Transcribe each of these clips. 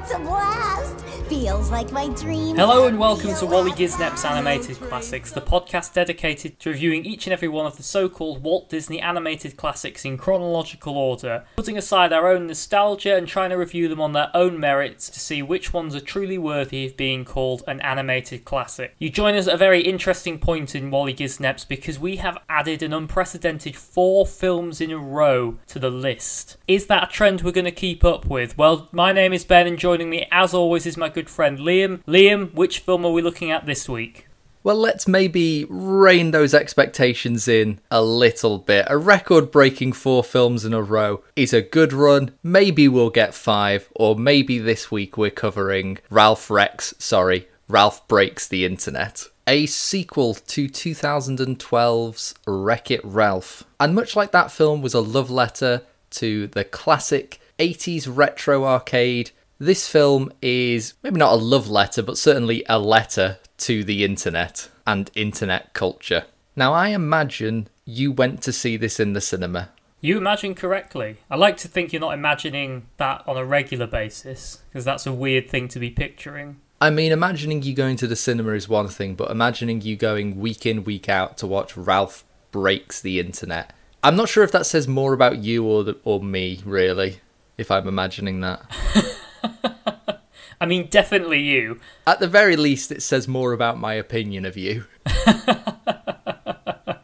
It's a blast. Feels like my dreams. Hello and welcome to Waly Gisnep's Animated Classics, the podcast dedicated to reviewing each and every one of the so-called Walt Disney animated classics in chronological order, putting aside our own nostalgia and trying to review them on their own merits to see which ones are truly worthy of being called an animated classic. You join us at a very interesting point in Waly Gisnep's because we have added an unprecedented 4 films in a row to the list. Is that a trend we're going to keep up with? Well, my name is Ben and joining me as always is my good friend Liam. Liam, which film are we looking at this week? Well, let's maybe rein those expectations in a little bit. A record-breaking 4 films in a row is a good run. Maybe we'll get 5, or maybe this week we're covering Ralph Breaks the Internet, a sequel to 2012's Wreck-It Ralph. And much like that film was a love letter to the classic 80s retro arcade, this film is maybe not a love letter, but certainly a letter to the internet and internet culture. Now, I imagine you went to see this in the cinema. You imagine correctly. I like to think you're not imagining that on a regular basis, because that's a weird thing to be picturing. I mean, imagining you going to the cinema is one thing, but imagining you going week in, week out to watch Ralph Breaks the Internet, I'm not sure if that says more about you or me, really, if I'm imagining that. I mean, definitely you. At the very least, it says more about my opinion of you.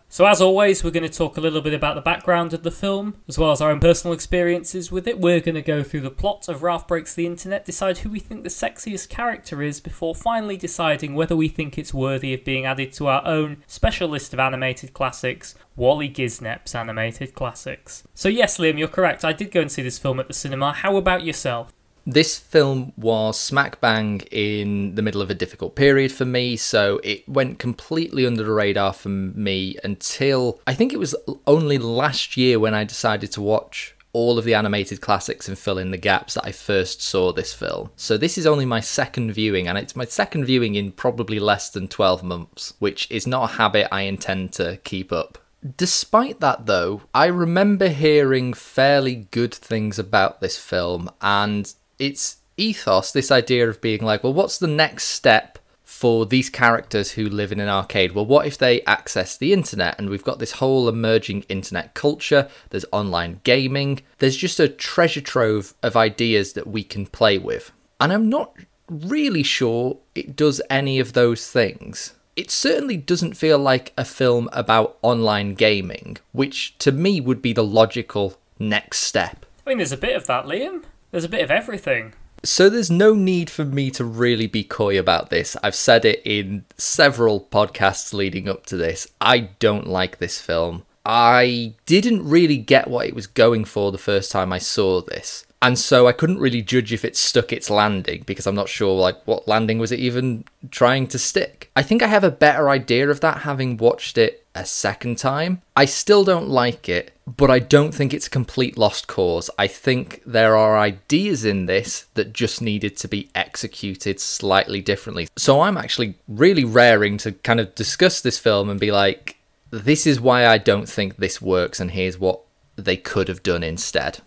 So as always, we're going to talk a little bit about the background of the film, as well as our own personal experiences with it. We're going to go through the plot of Ralph Breaks the Internet, decide who we think the sexiest character is, before finally deciding whether we think it's worthy of being added to our own special list of animated classics, Waly Gisnep's Animated Classics. So yes, Liam, you're correct. I did go and see this film at the cinema. How about yourself? This film was smack bang in the middle of a difficult period for me, so it went completely under the radar for me until I think it was only last year when I decided to watch all of the animated classics and fill in the gaps that I first saw this film. So this is only my second viewing, and it's my second viewing in probably less than 12 months, which is not a habit I intend to keep up. Despite that though, I remember hearing fairly good things about this film, and its ethos, this idea of being like, well, what's the next step for these characters who live in an arcade? Well, what if they access the internet? And we've got this whole emerging internet culture, there's online gaming, there's just a treasure trove of ideas that we can play with. And I'm not really sure it does any of those things. It certainly doesn't feel like a film about online gaming, which to me would be the logical next step. I mean, there's a bit of that, Liam. There's a bit of everything. So there's no need for me to really be coy about this. I've said it in several podcasts leading up to this. I don't like this film. I didn't really get what it was going for the first time I saw this. And so I couldn't really judge if it stuck its landing, because I'm not sure what landing was it even trying to stick. I think I have a better idea of that having watched it a second time. I still don't like it, but I don't think it's a complete lost cause. I think there are ideas in this that just needed to be executed slightly differently. So I'm actually really raring to kind of discuss this film and be like, this is why I don't think this works, and here's what they could have done instead.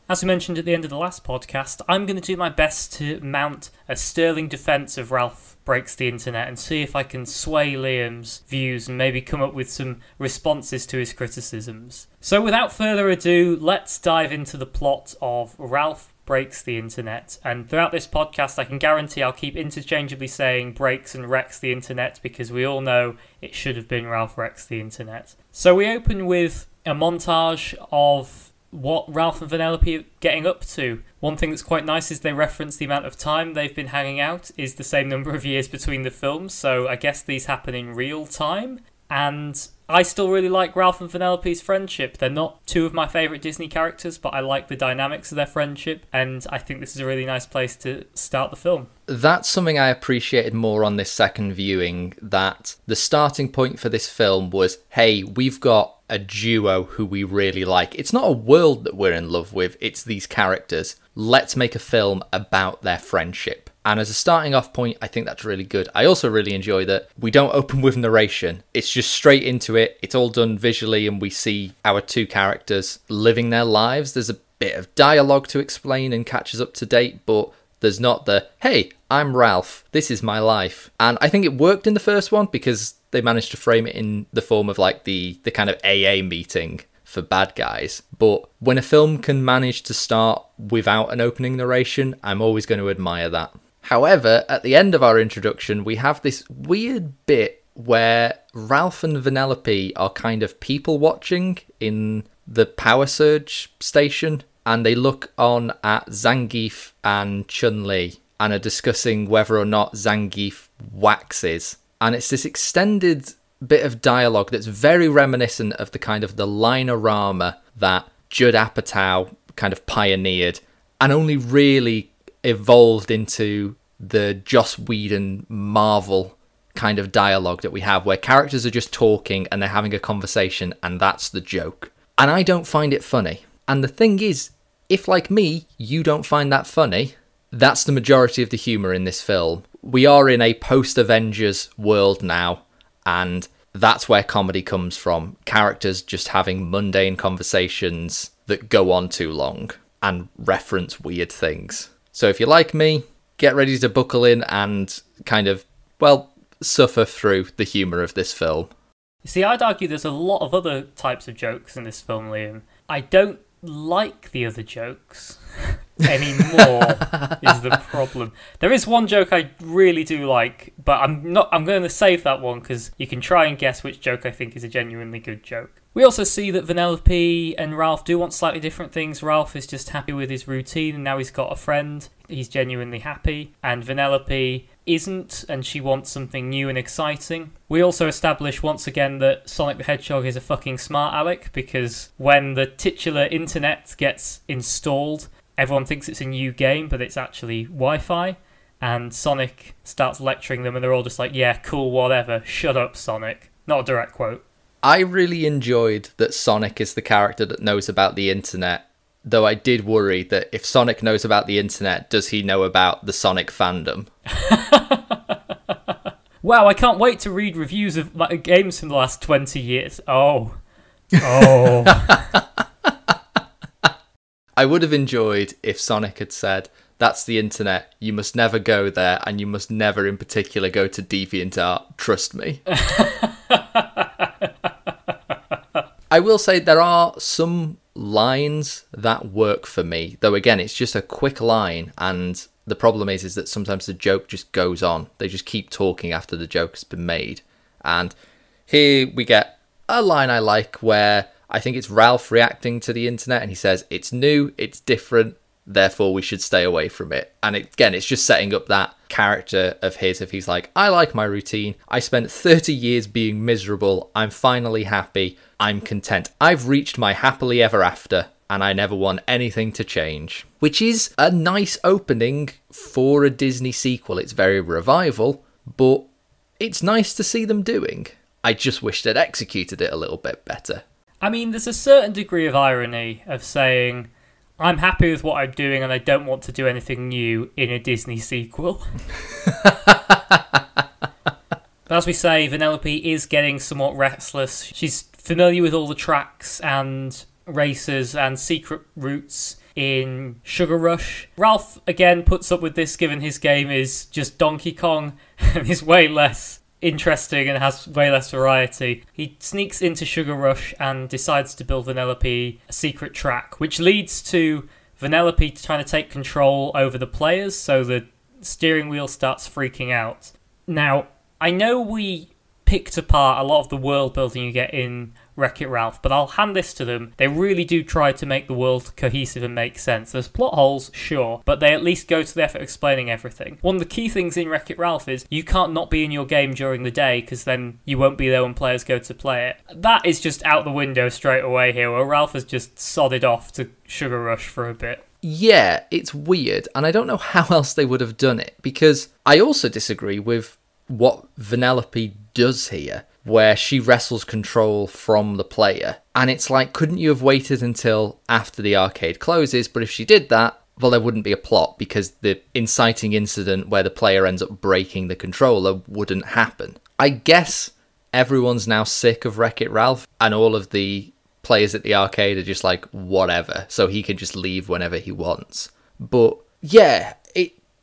As we mentioned at the end of the last podcast, I'm going to do my best to mount a sterling defence of Ralph Breaks the Internet and see if I can sway Liam's views and maybe come up with some responses to his criticisms. So without further ado, let's dive into the plot of Ralph Breaks the Internet. And throughout this podcast, I can guarantee I'll keep interchangeably saying breaks and wrecks the internet, because we all know it should have been Ralph Wrecks the Internet. So we open with a montage of what Ralph and Vanellope are getting up to. One thing that's quite nice is they reference the amount of time they've been hanging out is the same number of years between the films, so I guess these happen in real time. And I still really like Ralph and Vanellope's friendship. They're not 2 of my favourite Disney characters, but I like the dynamics of their friendship, and I think this is a really nice place to start the film. That's something I appreciated more on this second viewing, that the starting point for this film was, hey, we've got a duo who we really like. It's not a world that we're in love with, it's these characters. Let's make a film about their friendship. And as a starting off point, I think that's really good. I also really enjoy that we don't open with narration. It's just straight into it. It's all done visually, and we see our 2 characters living their lives. There's a bit of dialogue to explain and catch us up to date, but There's not the, hey, I'm Ralph, this is my life. And I think it worked in the first one because they managed to frame it in the form of like the kind of AA meeting for bad guys. But when a film can manage to start without an opening narration, I'm always going to admire that. However, at the end of our introduction, we have this weird bit where Ralph and Vanellope are kind of people watching in the power surge station, and they look on at Zangief and Chun-Li and are discussing whether or not Zangief waxes. And it's this extended bit of dialogue that's very reminiscent of the kind of the linorama that Judd Apatow kind of pioneered and only really evolved into the Joss Whedon Marvel kind of dialogue that we have, where characters are just talking and they're having a conversation and that's the joke. And I don't find it funny. And the thing is, if like me, you don't find that funny, that's the majority of the humour in this film. We are in a post-Avengers world now, and that's where comedy comes from. Characters just having mundane conversations that go on too long and reference weird things. So if you're like me, get ready to buckle in and kind of, well, suffer through the humour of this film. You see, I'd argue there's a lot of other types of jokes in this film, Liam. I don't like the other jokes anymore is the problem. There is one joke I really do like, but I'm going to save that one because you can try and guess which joke I think is a genuinely good joke. We also see that Vanellope and Ralph do want slightly different things. Ralph is just happy with his routine and now he's got a friend. He's genuinely happy. And Vanellope isn't, and she wants something new and exciting. We also establish once again that Sonic the Hedgehog is a fucking smart aleck, because when the titular internet gets installed, everyone thinks it's a new game, but it's actually Wi-Fi. And Sonic starts lecturing them and they're all just like, yeah, cool, whatever. Shut up, Sonic. Not a direct quote. I really enjoyed that Sonic is the character that knows about the internet, though I did worry that if Sonic knows about the internet, does he know about the Sonic fandom? Wow, I can't wait to read reviews of games from the last 20 years. Oh. I would have enjoyed if Sonic had said, that's the internet, you must never go there, and you must never in particular go to DeviantArt, trust me. I will say there are some lines that work for me, though again it's just a quick line, and the problem is that sometimes the joke just goes on. They just keep talking after the joke has been made. And here we get a line I like where I think it's Ralph reacting to the internet and he says, it's new, it's different, therefore we should stay away from it. And again, it's just setting up that character of his, if he's like, I like my routine, I spent 30 years being miserable, I'm finally happy, I'm content, I've reached my happily ever after, and I never want anything to change. Which is a nice opening for a Disney sequel. It's very revival, but it's nice to see them doing. I just wish they'd executed it a little bit better. I mean, there's a certain degree of irony of saying, I'm happy with what I'm doing and I don't want to do anything new in a Disney sequel. But as we say, Vanellope is getting somewhat restless. She's familiar with all the tracks and races and secret routes in Sugar Rush. Ralph, again, puts up with this given his game is just Donkey Kong and is way less interesting and has way less variety. He sneaks into Sugar Rush and decides to build Vanellope a secret track, which leads to Vanellope trying to take control over the players, so the steering wheel starts freaking out. Now, I know we picked apart a lot of the world building you get in Wreck-It Ralph, but I'll hand this to them. They really do try to make the world cohesive and make sense. There's plot holes, sure, but they at least go to the effort of explaining everything. One of the key things in Wreck-It Ralph is you can't not be in your game during the day, because then you won't be there when players go to play it. That is just out the window straight away here, where Ralph has just sodded off to Sugar Rush for a bit. Yeah, it's weird, and I don't know how else they would have done it, because I also disagree with what Vanellope does here, where she wrestles control from the player. And it's like, couldn't you have waited until after the arcade closes? But if she did that, well, there wouldn't be a plot, because the inciting incident where the player ends up breaking the controller wouldn't happen. I guess everyone's now sick of Wreck-It Ralph, and all of the players at the arcade are just like, whatever, so he can just leave whenever he wants. But yeah,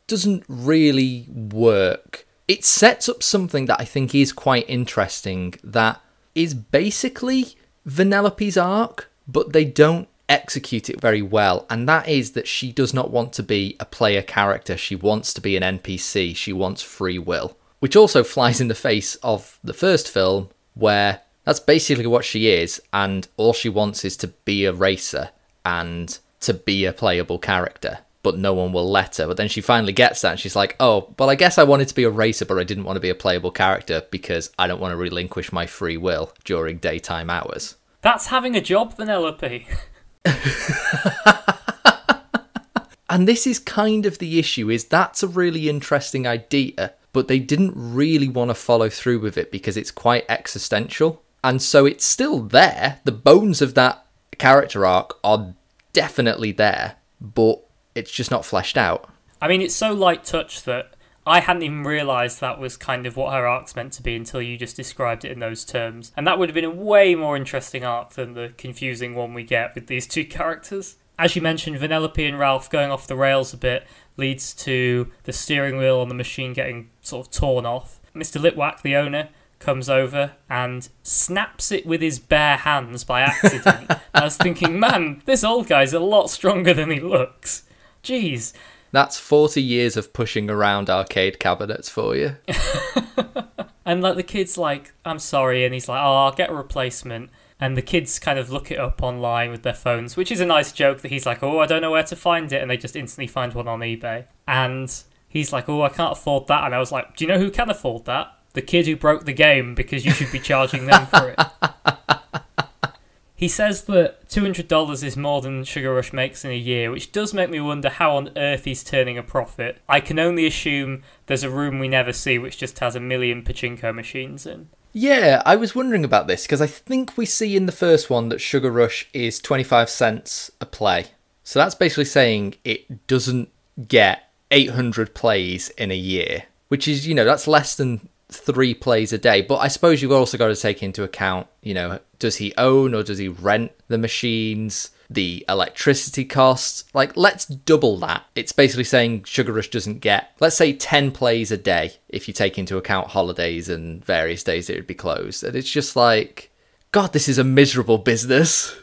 doesn't really work. It sets up something that I think is quite interesting, that is basically Vanellope's arc, but they don't execute it very well, and that is that she does not want to be a player character. She wants to be an NPC. She wants free will, which also flies in the face of the first film, where that's basically what she is, and all she wants is to be a racer and to be a playable character, but no one will let her. But then she finally gets that, and she's like, oh, well, I guess I wanted to be a racer, but I didn't want to be a playable character because I don't want to relinquish my free will during daytime hours. That's having a job, Vanellope. And this is kind of the issue, is that's a really interesting idea, but they didn't really want to follow through with it because it's quite existential. And so it's still there. The bones of that character arc are definitely there, but it's just not fleshed out. I mean, it's so light touch that I hadn't even realised that was kind of what her arc's meant to be until you just described it in those terms. And that would have been a way more interesting arc than the confusing one we get with these two characters. As you mentioned, Vanellope and Ralph going off the rails a bit leads to the steering wheel on the machine getting sort of torn off. Mr. Litwack, the owner, comes over and snaps it with his bare hands by accident. I was thinking, man, this old guy's a lot stronger than he looks. Jeez. That's 40 years of pushing around arcade cabinets for you. And like the kid's like, I'm sorry, and he's like, oh, I'll get a replacement. And the kids kind of look it up online with their phones, which is a nice joke that he's like, oh, I don't know where to find it. And they just instantly find one on eBay. And he's like, oh, I can't afford that. And I was like, do you know who can afford that? The kid who broke the game, because you should be charging them for it. He says that $200 is more than Sugar Rush makes in a year, which does make me wonder how on earth he's turning a profit. I can only assume there's a room we never see which just has 1 million pachinko machines in. Yeah, I was wondering about this, because I think we see in the first one that Sugar Rush is 25 cents a play. So that's basically saying it doesn't get 800 plays in a year, which is, you know, that's less than 3 plays a day. But I suppose you've also got to take into account, you know, does he own or does he rent the machines, the electricity costs? Like, let's double that. It's basically saying Sugar Rush doesn't get, let's say, 10 plays a day if you take into account holidays and various days that it would be closed. And it's just like, God, this is a miserable business.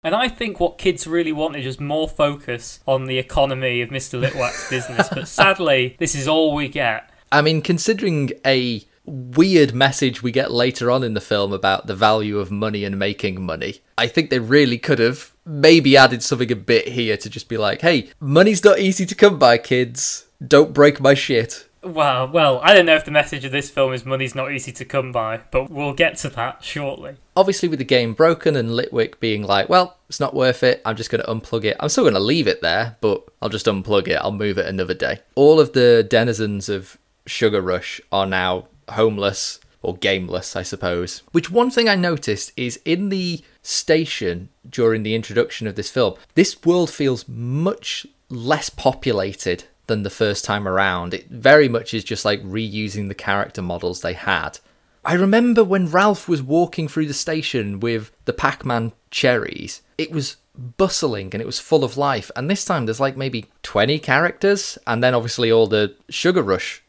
And I think what kids really want is just more focus on the economy of Mr. Litwack's business. But sadly, this is all we get. I mean, considering a weird message we get later on in the film about the value of money and making money, I think they really could have maybe added something a bit here to just be like, hey, money's not easy to come by, kids. Don't break my shit. Wow, well, I don't know if the message of this film is money's not easy to come by, but we'll get to that shortly. Obviously, with the game broken and Litwick being like, well, it's not worth it, I'm just going to unplug it. I'm still going to leave it there, but I'll just unplug it. I'll move it another day. All of the denizens of Sugar Rush are now homeless or gameless, I suppose. Which one thing I noticed is in the station during the introduction of this film, this world feels much less populated than the first time around. It very much is just like reusing the character models they had. I remember when Ralph was walking through the station with the Pac-Man cherries, it was bustling and it was full of life. And this time there's like maybe 20 characters, and then obviously all the Sugar Rush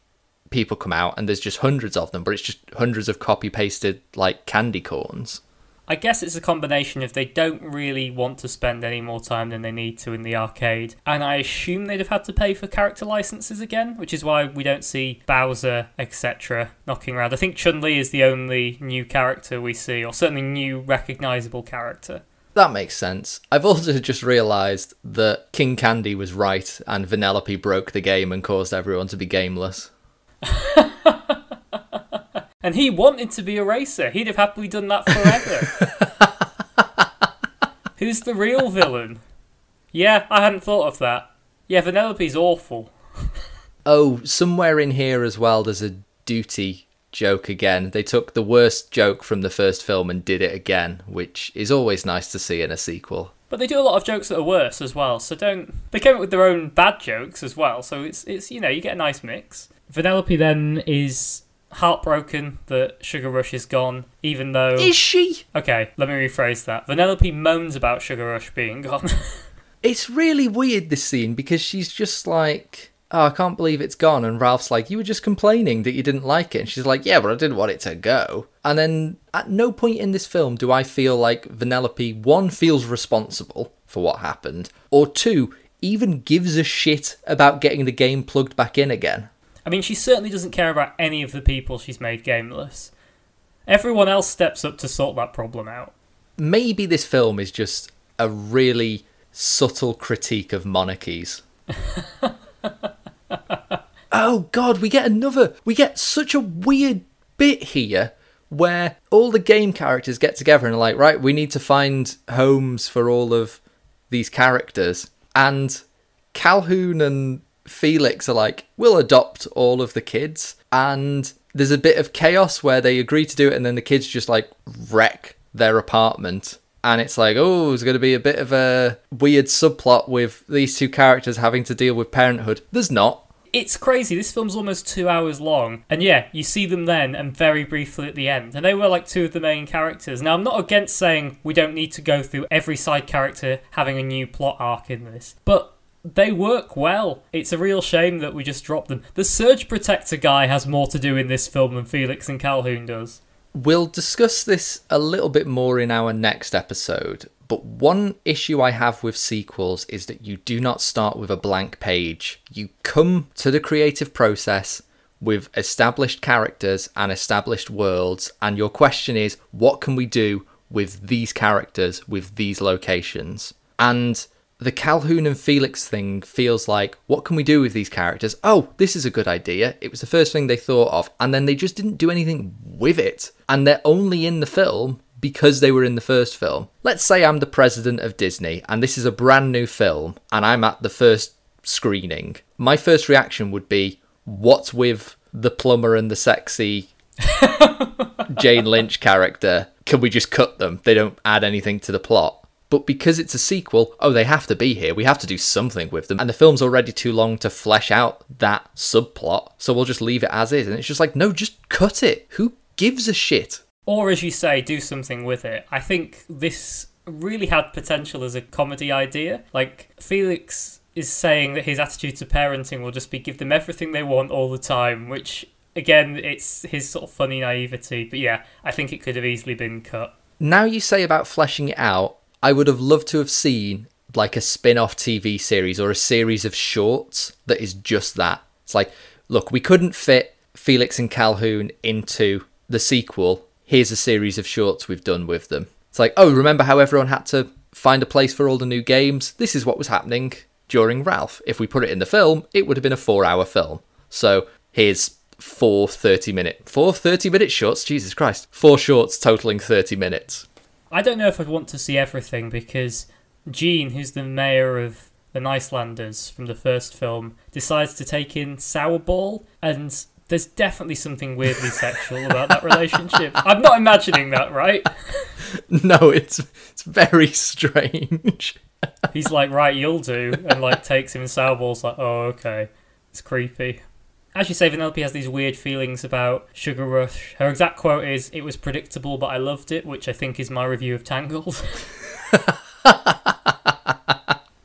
people come out and there's just hundreds of them, but it's just hundreds of copy-pasted like candy corns. I guess it's a combination of they don't really want to spend any more time than they need to in the arcade, and I assume they'd have had to pay for character licenses again, which is why we don't see Bowser, etc. knocking around. I think Chun-Li is the only new character we see, or certainly new recognisable character. That makes sense. I've also just realised that King Candy was right and Vanellope broke the game and caused everyone to be gameless. And he wanted to be a racer. He'd have happily done that forever. Who's the real villain? Yeah, I hadn't thought of that. Yeah, Vanellope's awful. Oh, somewhere in here as well there's a duty joke again. They took the worst joke from the first film and did it again, which is always nice to see in a sequel. But they do a lot of jokes that are worse as well, so they came up with their own bad jokes as well, so it's you know, you get a nice mix. Vanellope then is heartbroken that Sugar Rush is gone, even though... Is she? Okay, let me rephrase that. Vanellope moans about Sugar Rush being gone. It's really weird, this scene, because she's just like... oh, I can't believe it's gone. And Ralph's like, you were just complaining that you didn't like it. And she's like, yeah, but I didn't want it to go. And then at no point in this film do I feel like Vanellope, one, feels responsible for what happened, or two, even gives a shit about getting the game plugged back in again. I mean, she certainly doesn't care about any of the people she's made gameless. Everyone else steps up to sort that problem out. Maybe this film is just a really subtle critique of monarchies. Oh God, we get such a weird bit here where all the game characters get together and are like, right, we need to find homes for all of these characters. And Calhoun and Felix are like, we'll adopt all of the kids. And there's a bit of chaos where they agree to do it and then the kids just like wreck their apartment. And it's like, oh, there's going to be a bit of a weird subplot with these two characters having to deal with parenthood. There's not. It's crazy. This film's almost 2 hours long. And yeah, you see them then and very briefly at the end. And they were like two of the main characters. Now, I'm not against saying we don't need to go through every side character having a new plot arc in this. But they work well. It's a real shame that we just dropped them. The Surge Protector guy has more to do in this film than Felix and Calhoun does. We'll discuss this a little bit more in our next episode, but one issue I have with sequels is that you do not start with a blank page. You come to the creative process with established characters and established worlds, and your question is, what can we do with these characters, with these locations? And the Calhoun and Felix thing feels like, what can we do with these characters? Oh, this is a good idea. It was the first thing they thought of, and then they just didn't do anything with it. And they're only in the film because they were in the first film. Let's say I'm the president of Disney, and this is a brand new film, and I'm at the first screening. My first reaction would be, what's with the plumber and the sexy Jane Lynch character? Can we just cut them? They don't add anything to the plot. But because it's a sequel, oh, they have to be here. We have to do something with them. And the film's already too long to flesh out that subplot. So we'll just leave it as is. And it's just like, no, just cut it. Who gives a shit? Or, as you say, do something with it. I think this really had potential as a comedy idea. Like, Felix is saying that his attitude to parenting will just be give them everything they want all the time, which, again, it's his sort of funny naivety. But yeah, I think it could have easily been cut. Now you say about fleshing it out, I would have loved to have seen like a spin-off TV series or a series of shorts that is just that. It's like, look, we couldn't fit Felix and Calhoun into the sequel. Here's a series of shorts we've done with them. It's like, oh, remember how everyone had to find a place for all the new games? This is what was happening during Ralph. If we put it in the film, it would have been a 4-hour film. So here's 4 30-minute shorts. Jesus Christ. 4 shorts totaling 30 minutes. I don't know if I'd want to see everything because Gene, who's the mayor of the Nicelanders from the first film, decides to take in Sourball, and there's definitely something weirdly sexual about that relationship. I'm not imagining that, right? No, it's very strange. He's like, right, you'll do, and like takes him in Sourball's like, oh, okay. It's creepy. As you say, Vanellope has these weird feelings about Sugar Rush. Her exact quote is, "It was predictable, but I loved it," which I think is my review of Tangled.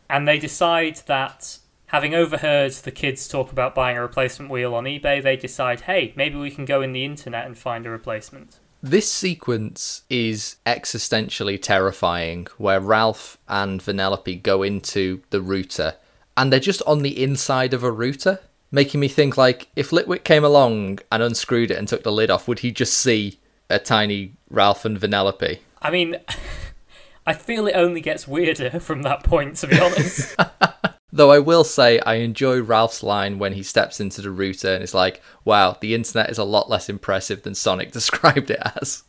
And they decide that, having overheard the kids talk about buying a replacement wheel on eBay, they decide, hey, maybe we can go in the internet and find a replacement. This sequence is existentially terrifying, where Ralph and Vanellope go into the router, and they're just on the inside of a router. Making me think, like, if Litwick came along and unscrewed it and took the lid off, would he just see a tiny Ralph and Vanellope? I mean, I feel it only gets weirder from that point, to be honest. Though I will say I enjoy Ralph's line when he steps into the router and is like, wow, the internet is a lot less impressive than Sonic described it as.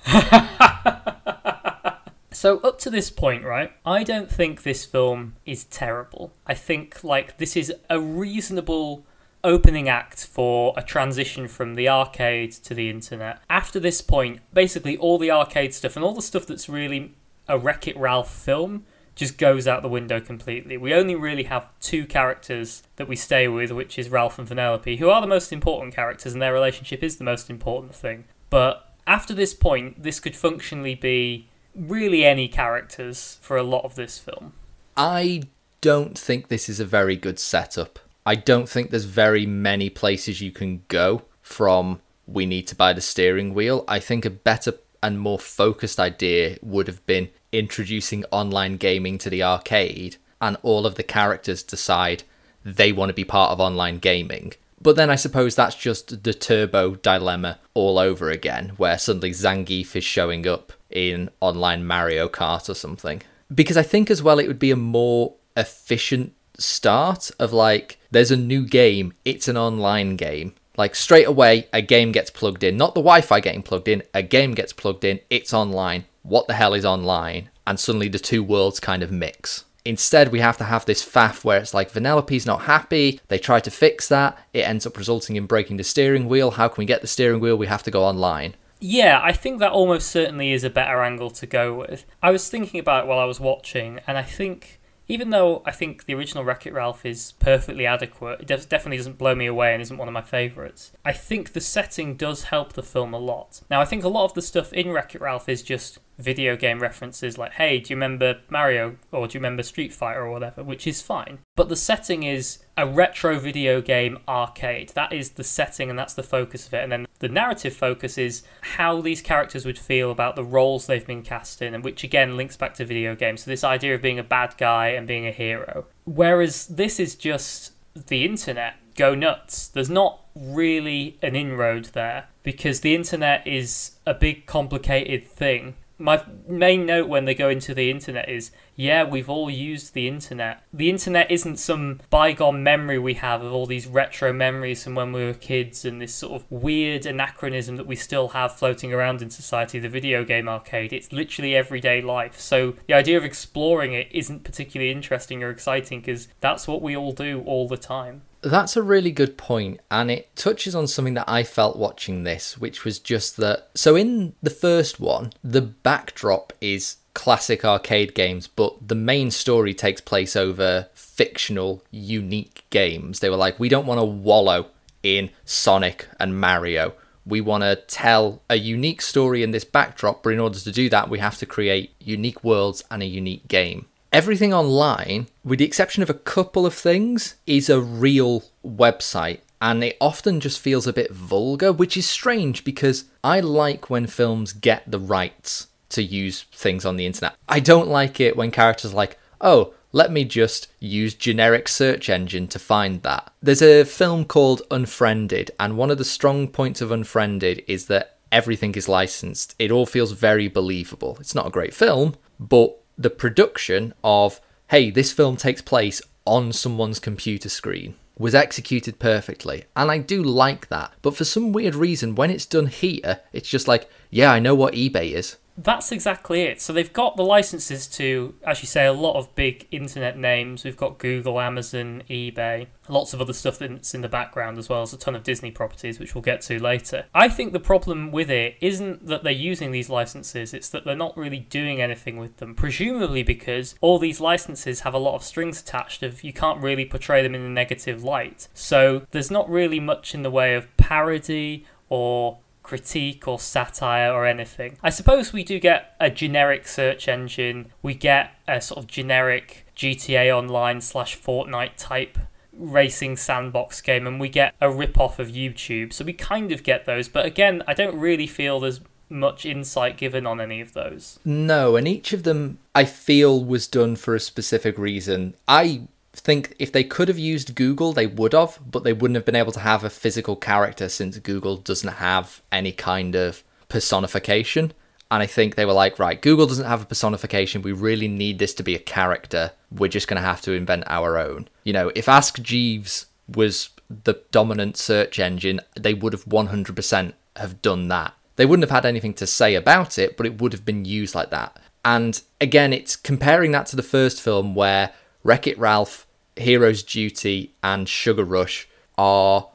So up to this point, right, I don't think this film is terrible. I think, like, this is a reasonable opening act for a transition from the arcade to the internet. After this point, basically all the arcade stuff and all the stuff that's really a Wreck-It Ralph film just goes out the window completely. We only really have 2 characters that we stay with, which is Ralph and Vanellope, who are the most important characters, and their relationship is the most important thing. But after this point, this could functionally be really any characters for a lot of this film. I don't think this is a very good setup I don't think there's very many places you can go from we need to buy the steering wheel. I think a better and more focused idea would have been introducing online gaming to the arcade, and all of the characters decide they want to be part of online gaming. But then I suppose that's just the Turbo dilemma all over again, where suddenly Zangief is showing up in online Mario Kart or something. Because I think as well it would be a more efficient start of like, there's a new game, it's an online game. Like straight away, a game gets plugged in, not the Wi-Fi getting plugged in, a game gets plugged in, it's online. What the hell is online? And suddenly the two worlds kind of mix. Instead, we have to have this faff where it's like Vanellope's not happy, they try to fix that, it ends up resulting in breaking the steering wheel. How can we get the steering wheel? We have to go online. Yeah, I think that almost certainly is a better angle to go with. I was thinking about it while I was watching, and I think, even though I think the original Wreck-It Ralph is perfectly adequate, it definitely doesn't blow me away and isn't one of my favourites, I think the setting does help the film a lot. Now, I think a lot of the stuff in Wreck-It Ralph is just video game references like, hey, do you remember Mario, or do you remember Street Fighter or whatever, which is fine. But the setting is a retro video game arcade. That is the setting and that's the focus of it. And then the narrative focus is how these characters would feel about the roles they've been cast in, and which again links back to video games. So this idea of being a bad guy and being a hero. Whereas this is just the internet. Go nuts. There's not really an inroad there because the internet is a big complicated thing. My main note when they go into the internet is, yeah, we've all used the internet. The internet isn't some bygone memory we have of all these retro memories from when we were kids and this sort of weird anachronism that we still have floating around in society, the video game arcade. It's literally everyday life. So the idea of exploring it isn't particularly interesting or exciting because that's what we all do all the time. That's a really good point, and it touches on something that I felt watching this, which was just that... So in the first one, the backdrop is classic arcade games, but the main story takes place over fictional, unique games. They were like, we don't want to wallow in Sonic and Mario. We want to tell a unique story in this backdrop, but in order to do that, we have to create unique worlds and a unique game. Everything online, with the exception of a couple of things, is a real website, and it often just feels a bit vulgar, which is strange because I like when films get the rights to use things on the internet. I don't like it when characters are like, oh, let me just use generic search engine to find that. There's a film called Unfriended, and one of the strong points of Unfriended is that everything is licensed. It all feels very believable. It's not a great film, but the production of, hey, this film takes place on someone's computer screen was executed perfectly. And I do like that. But for some weird reason, when it's done here, it's just like, yeah, I know what eBay is. That's exactly it. So they've got the licenses to, as you say, a lot of big internet names. We've got Google, Amazon, eBay, lots of other stuff that's in the background, as well as a ton of Disney properties, which we'll get to later. I think the problem with it isn't that they're using these licenses, it's that they're not really doing anything with them, presumably because all these licenses have a lot of strings attached of you can't really portray them in a negative light. So there's not really much in the way of parody or critique or satire or anything. I suppose we do get a generic search engine, we get a sort of generic GTA Online / Fortnite type racing sandbox game, and we get a rip-off of YouTube, so we kind of get those, but again, I don't really feel there's much insight given on any of those. No, and each of them I feel was done for a specific reason. I think if they could have used Google, they would have, but they wouldn't have been able to have a physical character since Google doesn't have any kind of personification. And I think they were like, right, Google doesn't have a personification. We really need this to be a character. We're just going to have to invent our own. You know, if Ask Jeeves was the dominant search engine, they would have 100% have done that. They wouldn't have had anything to say about it, but it would have been used like that. And again, it's comparing that to the first film where Wreck-It Ralph, Hero's Duty, and Sugar Rush are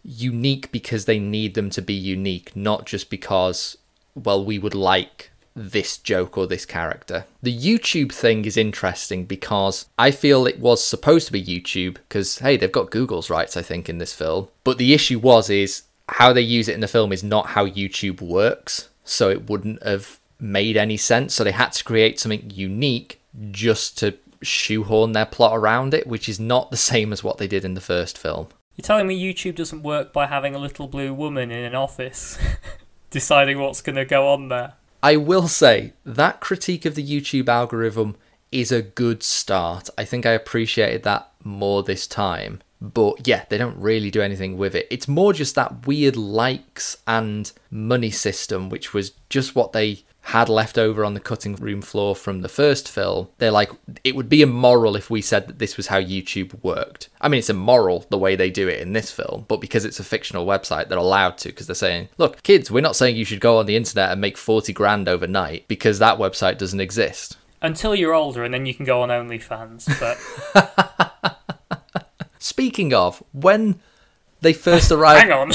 unique because they need them to be unique, not just because, well, we would like this joke or this character. The YouTube thing is interesting because I feel it was supposed to be YouTube because, hey, they've got Google's rights, I think, in this film. But the issue is how they use it in the film is not how YouTube works, so it wouldn't have made any sense. So they had to create something unique just to shoehorn their plot around it, which is not the same as what they did in the first film. You're telling me YouTube doesn't work by having a little blue woman in an office deciding what's going to go on there? I will say, that critique of the YouTube algorithm is a good start. I think I appreciated that more this time. But yeah, they don't really do anything with it. It's more just that weird likes and money system, which was just what they had left over on the cutting room floor from the first film. They're like, it would be immoral if we said that this was how YouTube worked. I mean, it's immoral the way they do it in this film, but because it's a fictional website, they're allowed to, because they're saying, look, kids, we're not saying you should go on the internet and make 40 grand overnight because that website doesn't exist. Until you're older, and then you can go on OnlyFans, but... Speaking of, when they first arrive... Hang on.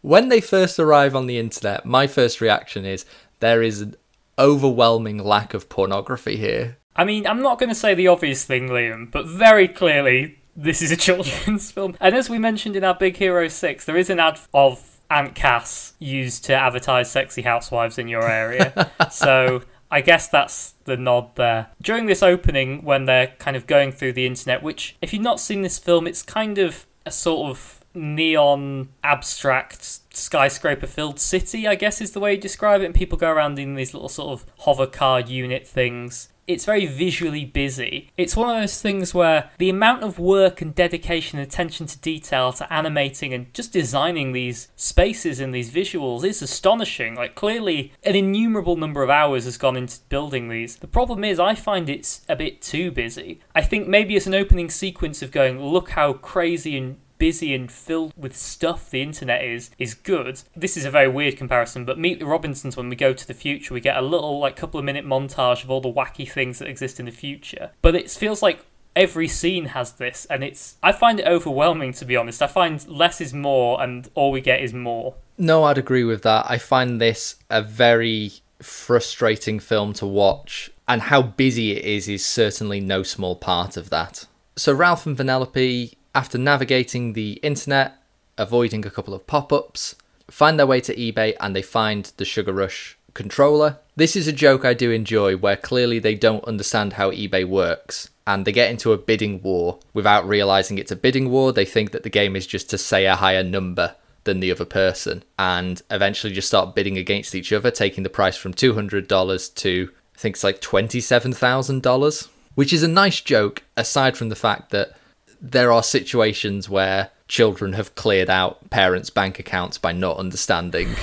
When they first arrive on the internet, my first reaction is there is an overwhelming lack of pornography here. I mean, I'm not going to say the obvious thing, Liam, but very clearly this is a children's film. And as we mentioned in our Big Hero 6, there is an ad of Aunt Cass used to advertise sexy housewives in your area. So... I guess that's the nod there. During this opening, when they're kind of going through the internet, which, if you've not seen this film, it's kind of a sort of neon, abstract, skyscraper-filled city, I guess is the way you describe it, and people go around in these little sort of hover car unit things. It's very visually busy. It's one of those things where the amount of work and dedication and attention to detail to animating and just designing these spaces and these visuals is astonishing. Like, clearly an innumerable number of hours has gone into building these. The problem is I find it's a bit too busy. I think maybe it's an opening sequence of going, look how crazy and busy and filled with stuff the internet is good. This is a very weird comparison, but Meet the Robinsons, when we go to the future, we get a little like couple of minute montage of all the wacky things that exist in the future. But it feels like every scene has this, and I find it overwhelming, to be honest. I find less is more, and all we get is more. No, I'd agree with that. I find this a very frustrating film to watch, and how busy it is certainly no small part of that. So Ralph and Vanellope, after navigating the internet, avoiding a couple of pop-ups, find their way to eBay and they find the Sugar Rush controller. This is a joke I do enjoy, where clearly they don't understand how eBay works and they get into a bidding war without realising it's a bidding war. They think that the game is just to say a higher number than the other person and eventually just start bidding against each other, taking the price from $200 to, I think it's like $27,000, which is a nice joke, aside from the fact that there are situations where children have cleared out parents' bank accounts by not understanding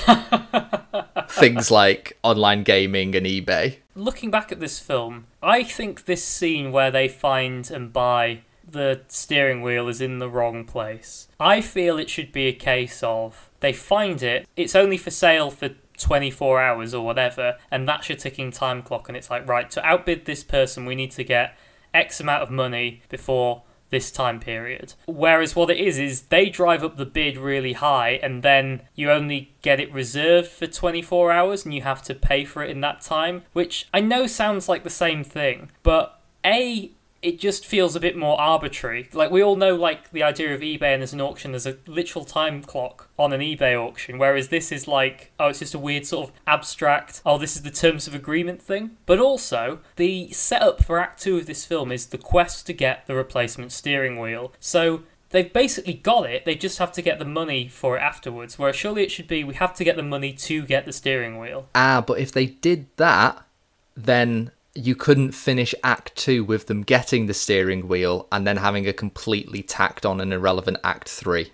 things like online gaming and eBay. Looking back at this film, I think this scene where they find and buy the steering wheel is in the wrong place. I feel it should be a case of they find it, it's only for sale for 24 hours or whatever, and that's your ticking time clock, and it's like, right, to outbid this person we need to get X amount of money before this time period. Whereas what it is they drive up the bid really high and then you only get it reserved for 24 hours and you have to pay for it in that time, which I know sounds like the same thing, but it just feels a bit more arbitrary. Like, we all know, like, the idea of eBay and there's an auction, there's a literal time clock on an eBay auction, whereas this is like, oh, it's just a weird sort of abstract, oh, this is the terms of agreement thing. But also, the setup for Act 2 of this film is the quest to get the replacement steering wheel. So they've basically got it, they just have to get the money for it afterwards, whereas surely it should be, we have to get the money to get the steering wheel. But if they did that, then you couldn't finish Act 2 with them getting the steering wheel and then having a completely tacked on and irrelevant Act 3.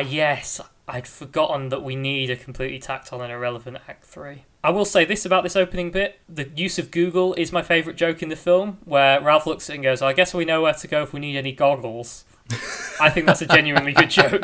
Yes. I'd forgotten that we need a completely tacked on and irrelevant Act 3. I will say this about this opening bit. The use of Google is my favourite joke in the film, where Ralph looks at it and goes, I guess we know where to go if we need any goggles. I think that's a genuinely good joke.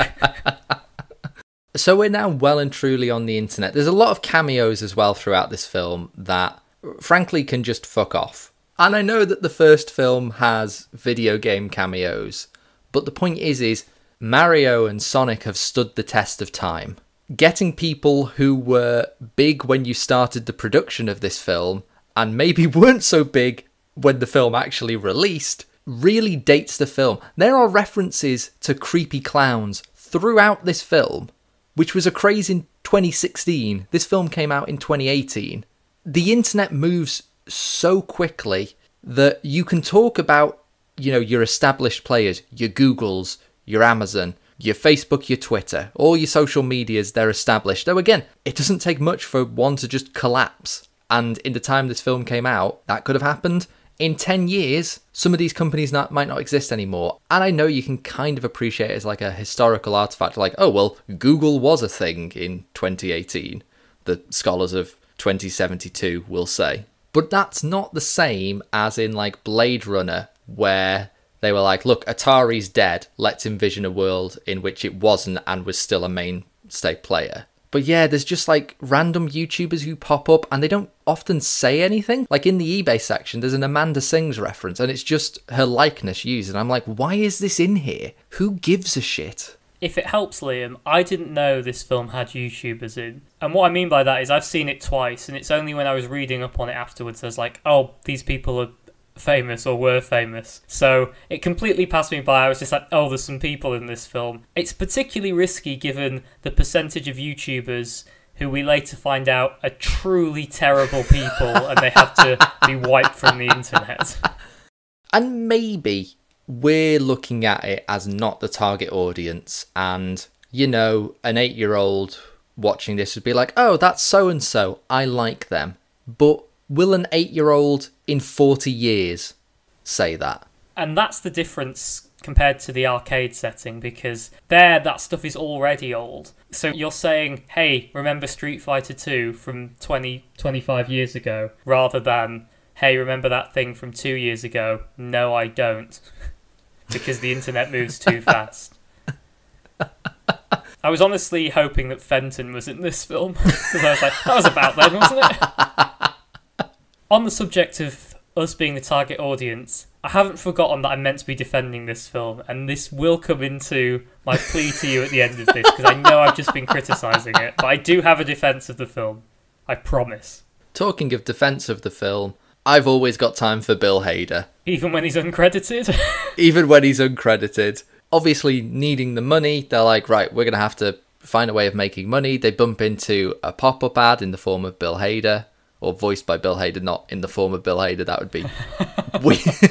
So we're now well and truly on the internet. There's a lot of cameos as well throughout this film that frankly can just fuck off. And I know that the first film has video game cameos, but the point is Mario and Sonic have stood the test of time. Getting people who were big when you started the production of this film, and maybe weren't so big when the film actually released, really dates the film. There are references to creepy clowns throughout this film, which was a craze in 2016. This film came out in 2018. The internet moves so quickly that you can talk about, your established players, your Googles, your Amazon, your Facebook, your Twitter, all your social medias, they're established. Though again, it doesn't take much for one to just collapse. And in the time this film came out, that could have happened. In 10 years, some of these companies might not exist anymore. And I know you can kind of appreciate it as like a historical artifact, like, oh, well, Google was a thing in 2018, the scholars of 2072 will say. But that's not the same as in like Blade Runner, where they were like, look, Atari's dead, let's envision a world in which it wasn't and was still a mainstay player. But yeah, there's just like random YouTubers who pop up and they don't often say anything. Like in the eBay section, there's an Amanda Sings reference and it's just her likeness used. And I'm like, why is this in here? Who gives a shit? If it helps, Liam, I didn't know this film had YouTubers in. And what I mean by that is I've seen it twice, and it's only when I was reading up on it afterwards I was like, oh, these people are famous or were famous. So it completely passed me by. I was just like, oh, there's some people in this film. It's particularly risky given the percentage of YouTubers who we later find out are truly terrible people and they have to be wiped from the internet. And maybe we're looking at it as not the target audience, and an 8-year-old watching this would be like, oh, that's so-and-so, I like them. But will an 8-year-old in 40 years say that? And that's the difference compared to the arcade setting, because there, that stuff is already old. So you're saying, hey, remember Street Fighter 2 from 25 years ago, rather than, hey, remember that thing from 2 years ago? No, I don't. Because the internet moves too fast. I was honestly hoping that Fenton was in this film, because I was like, that was about then, wasn't it? On the subject of us being the target audience, I haven't forgotten that I'm meant to be defending this film, and this will come into my plea to you at the end of this, because I know I've just been criticising it, but I do have a defence of the film. I promise. Talking of defence of the film, I've always got time for Bill Hader. Even when he's uncredited? Even when he's uncredited. Obviously, needing the money, they're like, right, we're going to have to find a way of making money. They bump into a pop-up ad in the form of Bill Hader, or voiced by Bill Hader, not in the form of Bill Hader. That would be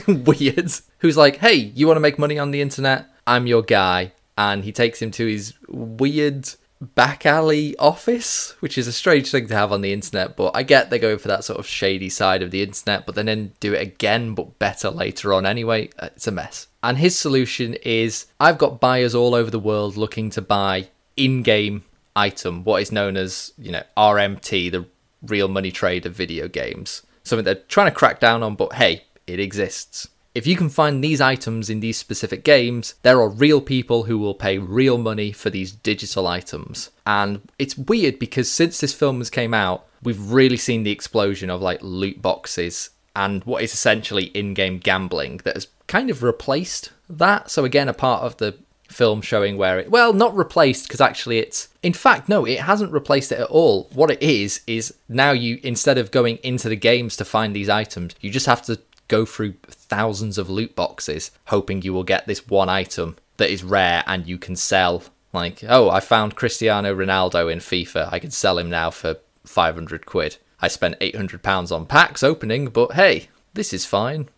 weird. Who's like, hey, you want to make money on the internet? I'm your guy. And he takes him to his weird back alley office, which is a strange thing to have on the internet, but I get they're going for that sort of shady side of the internet, but then do it again, but better later on anyway. It's a mess. And his solution is, I've got buyers all over the world looking to buy in-game item, what is known as, RMT, the real money trade of video games. Something they're trying to crack down on, but hey, it exists. If you can find these items in these specific games, there are real people who will pay real money for these digital items. And it's weird because since this film has came out, we've really seen the explosion of like loot boxes and what is essentially in-game gambling that has kind of replaced that. So again, a part of the film showing where it, well, not replaced, because actually it's, in fact, no, it hasn't replaced it at all. What it is now you, instead of going into the games to find these items, you just have to go through thousands of loot boxes hoping you will get this one item that is rare and you can sell. Like, oh, I found Cristiano Ronaldo in FIFA, I can sell him now for 500 quid. I spent £800 on packs opening, but hey, this is fine.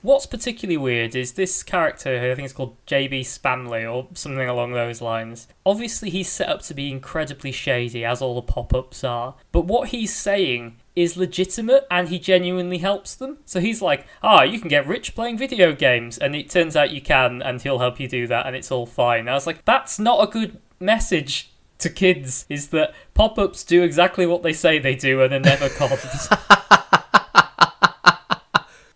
What's particularly weird is this character, who I think is called JB Spamley or something along those lines. Obviously he's set up to be incredibly shady, as all the pop-ups are, but what he's saying is legitimate and he genuinely helps them. So he's like, you can get rich playing video games, and it turns out you can, and he'll help you do that, and it's all fine. I was like, that's not a good message to kids, is that pop-ups do exactly what they say they do and are never cons.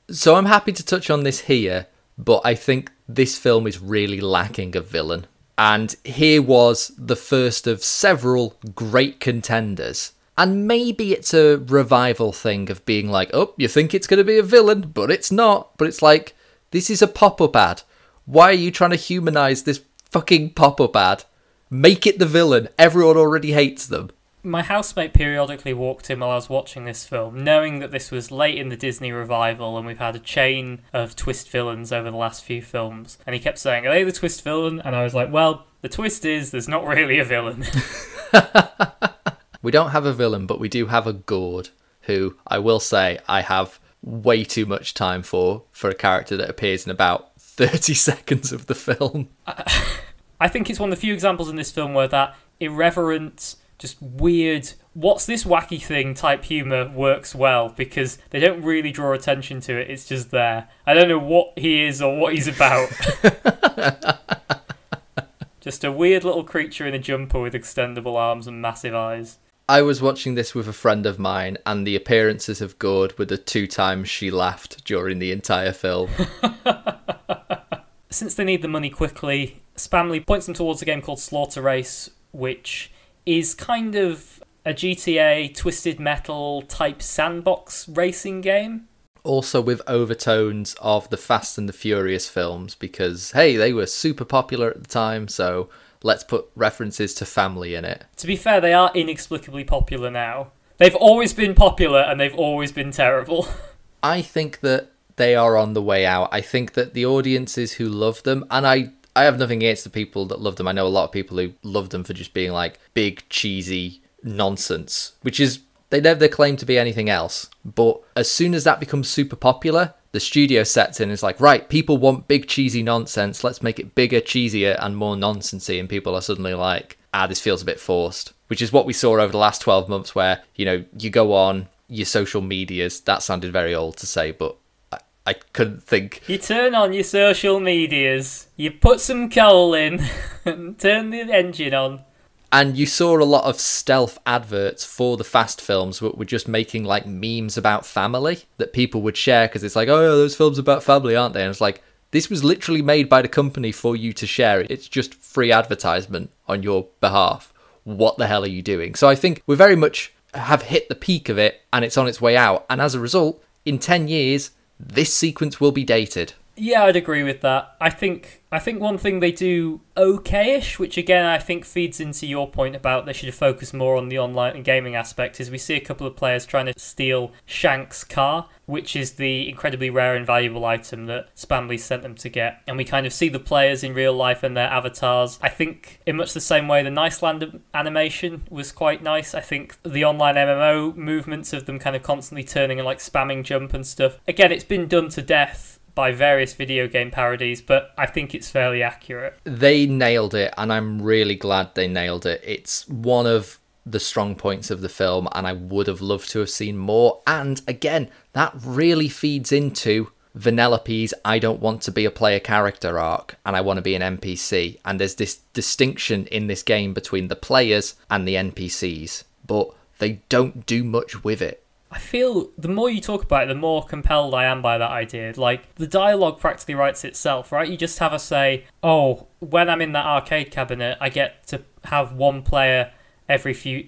So I'm happy to touch on this here, but I think this film is really lacking a villain. And here was the first of several great contenders. And maybe it's a revival thing of being like, oh, you think it's going to be a villain, but it's not. But it's like, this is a pop-up ad. Why are you trying to humanise this fucking pop-up ad? Make it the villain. Everyone already hates them. My housemate periodically walked in while I was watching this film, knowing that this was late in the Disney revival and we've had a chain of twist villains over the last few films. And he kept saying, are they the twist villain? And I was like, well, the twist is there's not really a villain. We don't have a villain, but we do have a Gord, who I will say I have way too much time for a character that appears in about 30 seconds of the film. I think it's one of the few examples in this film where that irreverent, just weird, what's this wacky thing type humour works well, because they don't really draw attention to it, it's just there. I don't know what he is or what he's about. Just a weird little creature in a jumper with extendable arms and massive eyes. I was watching this with a friend of mine, and the appearances of Gord were the 2 times she laughed during the entire film. Since they need the money quickly, Spamley points them towards a game called Slaughter Race, which is kind of a GTA Twisted Metal type sandbox racing game. Also with overtones of the Fast and the Furious films, because, hey, they were super popular at the time, so let's put references to family in it. To be fair, they are inexplicably popular now. They've always been popular, and they've always been terrible. I think that they are on the way out. I think that the audiences who love them, and I have nothing against the people that love them. I know a lot of people who love them for just being like big, cheesy nonsense, which is, they never claim to be anything else. But as soon as that becomes super popular, the studio sets in and is like, right, people want big, cheesy nonsense. Let's make it bigger, cheesier, and more nonsensy. And people are suddenly like, this feels a bit forced. Which is what we saw over the last 12 months where, you know, you go on your social medias. That sounded very old to say, but I couldn't think. You turn on your social medias, you put some coal in, and turn the engine on. And you saw a lot of stealth adverts for the Fast films that were just making like memes about family that people would share because it's like, oh, those films about family, aren't they? And it's like, this was literally made by the company for you to share. It's just free advertisement on your behalf. What the hell are you doing? So I think we very much have hit the peak of it and it's on its way out. And as a result, in 10 years, this sequence will be dated. Yeah, I'd agree with that. I think one thing they do okay-ish, which again I think feeds into your point about they should have focused more on the online and gaming aspect, is we see a couple of players trying to steal Shank's car, which is the incredibly rare and valuable item that Spamley sent them to get. And we kind of see the players in real life and their avatars. I think in much the same way the Niceland animation was quite nice. I think the online MMO movements of them kind of constantly turning and like spamming jump and stuff. Again, it's been done to death by various video game parodies, but I think it's fairly accurate. They nailed it, and I'm really glad they nailed it. It's one of the strong points of the film, and I would have loved to have seen more. And again, that really feeds into Vanellope's I don't want to be a player character arc, and I want to be an NPC. And there's this distinction in this game between the players and the NPCs, but they don't do much with it. I feel the more you talk about it, the more compelled I am by that idea. Like, the dialogue practically writes itself, right? You just have a say, oh, when I'm in that arcade cabinet, I get to have one player every few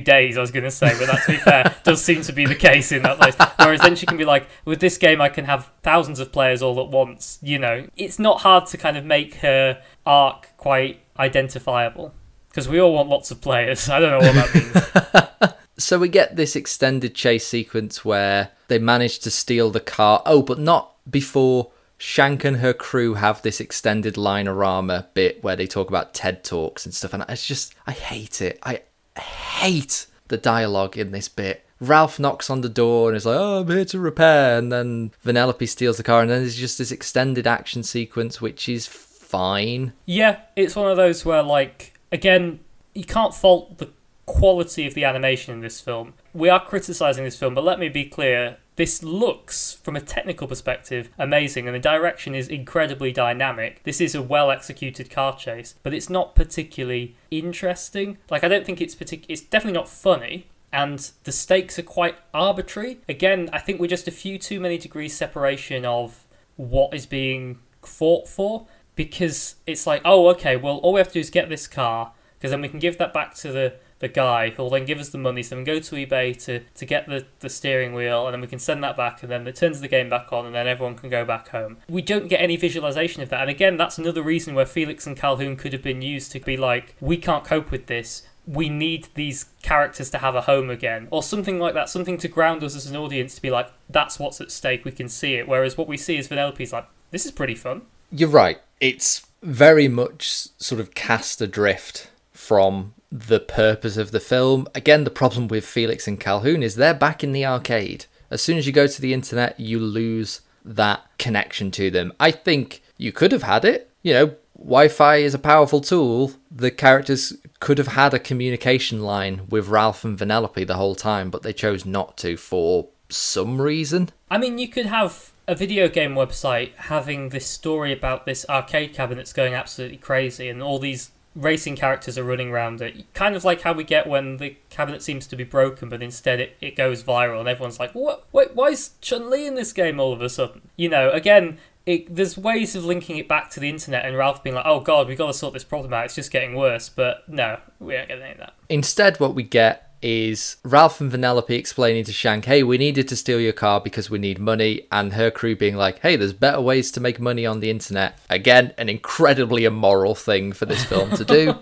days, I was going to say, but that, to be fair, does seem to be the case in that place. Whereas then she can be like, with this game, I can have thousands of players all at once, you know. It's not hard to kind of make her arc quite identifiable, because we all want lots of players. I don't know what that means. So we get this extended chase sequence where they manage to steal the car. Oh, but not before Shank and her crew have this extended Linerama bit where they talk about TED Talks and stuff. And it's just, I hate it. I hate the dialogue in this bit. Ralph knocks on the door and is like, oh, I'm here to repair. And then Vanellope steals the car. And then there's just this extended action sequence, which is fine. Yeah, it's one of those where, like, again, you can't fault the quality of the animation in this film. We are criticising this film, but let me be clear, this looks, from a technical perspective, amazing, and the direction is incredibly dynamic. This is a well-executed car chase, but it's not particularly interesting. Like, I don't think it's definitely not funny, and the stakes are quite arbitrary. Again, I think we're just a few too many degrees separation of what is being fought for, because it's like, oh, okay, well, all we have to do is get this car, because then we can give that back to the guy who will then give us the money, so we can go to eBay to get the steering wheel, and then we can send that back, and then it turns the game back on, and then everyone can go back home. We don't get any visualization of that, and again, that's another reason where Felix and Calhoun could have been used to be like, we can't cope with this, we need these characters to have a home again, or something like that, something to ground us as an audience to be like, that's what's at stake, we can see it, whereas what we see is Vanellope's like, this is pretty fun. You're right, it's very much sort of cast adrift from the purpose of the film. Again, the problem with Felix and Calhoun is they're back in the arcade, As soon as you go to the internet, you lose that connection to them. I think you could have had it. You know, Wi-Fi is a powerful tool. The characters could have had a communication line with Ralph and Vanellope the whole time, but they chose not to for some reason. I mean, you could have a video game website having this story about this arcade cabinet that's going absolutely crazy, and all these racing characters are running around it. Kind of like how we get when the cabinet seems to be broken, but instead it goes viral, and everyone's like, "What? Wait, why is Chun-Li in this game all of a sudden?" You know, again, there's ways of linking it back to the internet, and Ralph being like, "Oh God, we've got to sort this problem out. It's just getting worse." But no, we don't get any of that. Instead, what we get is Ralph and Vanellope explaining to Shank, hey, we needed to steal your car because we need money, and her crew being like, hey, there's better ways to make money on the internet. Again, an incredibly immoral thing for this film to do.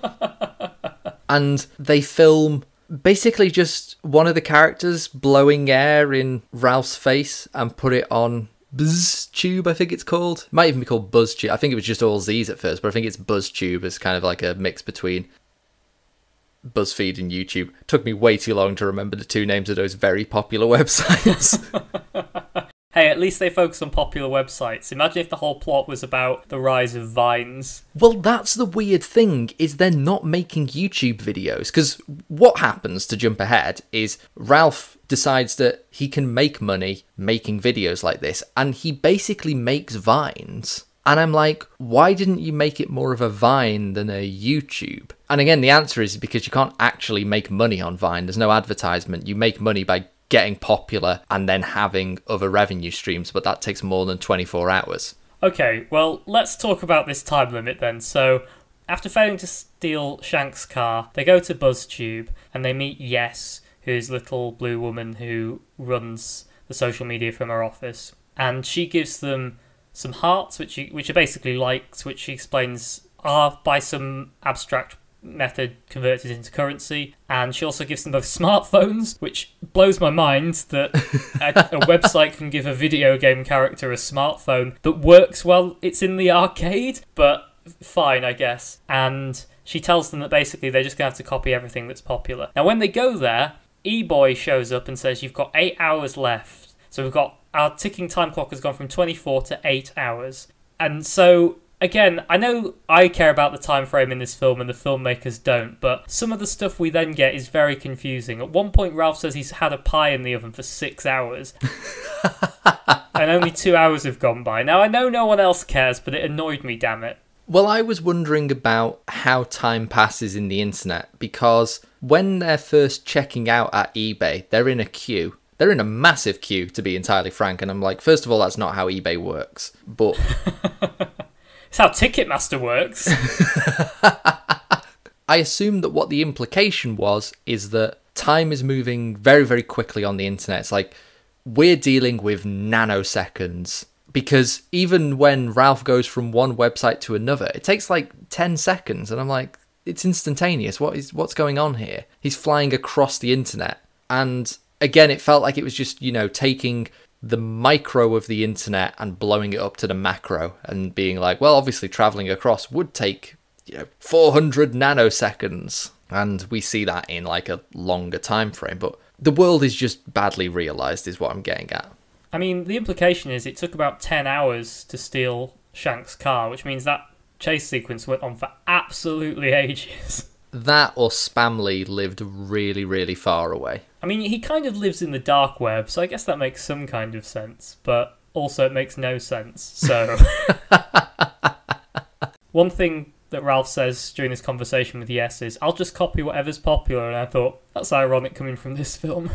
And they film basically just one of the characters blowing air in Ralph's face and put it on BuzzTube, I think it's called. It might even be called BuzzTube. I think it was just all Z's at first, but I think it's BuzzTube. It's kind of like a mix between BuzzFeed and YouTube. Took me way too long to remember the two names of those very popular websites. Hey, at least they focus on popular websites. Imagine if the whole plot was about the rise of Vines. Well, that's the weird thing, is they're not making YouTube videos. Because what happens, to jump ahead, is Ralph decides that he can make money making videos like this, and he basically makes Vines. And I'm like, why didn't you make it more of a Vine than a YouTube? And again, the answer is because you can't actually make money on Vine. There's no advertisement. You make money by getting popular and then having other revenue streams, but that takes more than 24 hours. Okay, well, let's talk about this time limit then. So, after failing to steal Shank's car, they go to BuzzTube and they meet Yes, who's little blue woman who runs the social media from her office. And she gives them some hearts, which are basically likes, which she explains are by some abstract method converted into currency. And she also gives them both smartphones, which blows my mind that a website can give a video game character a smartphone that works while it's in the arcade, but fine, I guess. And she tells them that basically they're just going to have to copy everything that's popular. Now, when they go there, E-Boy shows up and says, you've got 8 hours left. So we've got, our ticking time clock has gone from 24 to 8 hours. And so, again, I know I care about the time frame in this film and the filmmakers don't, but some of the stuff we then get is very confusing. At one point, Ralph says he's had a pie in the oven for 6 hours. And only 2 hours have gone by. Now, I know no one else cares, but it annoyed me, damn it. Well, I was wondering about how time passes in the internet, because when they're first checking out at eBay, they're in a queue. They're in a massive queue, to be entirely frank, and I'm like, first of all, that's not how eBay works, but... It's how Ticketmaster works. I assume that what the implication was is that time is moving very, very quickly on the internet. It's like, we're dealing with nanoseconds. Because even when Ralph goes from one website to another, it takes like 10 seconds. And I'm like, it's instantaneous. What's going on here? He's flying across the internet. And again, it felt like it was just, you know, taking the micro of the internet and blowing it up to the macro and being like, well, obviously traveling across would take, 400 nanoseconds. And we see that in like a longer time frame. But the world is just badly realized is what I'm getting at. I mean, the implication is it took about 10 hours to steal Shank's car, which means that chase sequence went on for absolutely ages. That or Spamley lived really, really far away. I mean, he kind of lives in the dark web, so I guess that makes some kind of sense, but also it makes no sense, so... One thing that Ralph says during this conversation with Yes is, I'll just copy whatever's popular, and I thought, that's ironic coming from this film.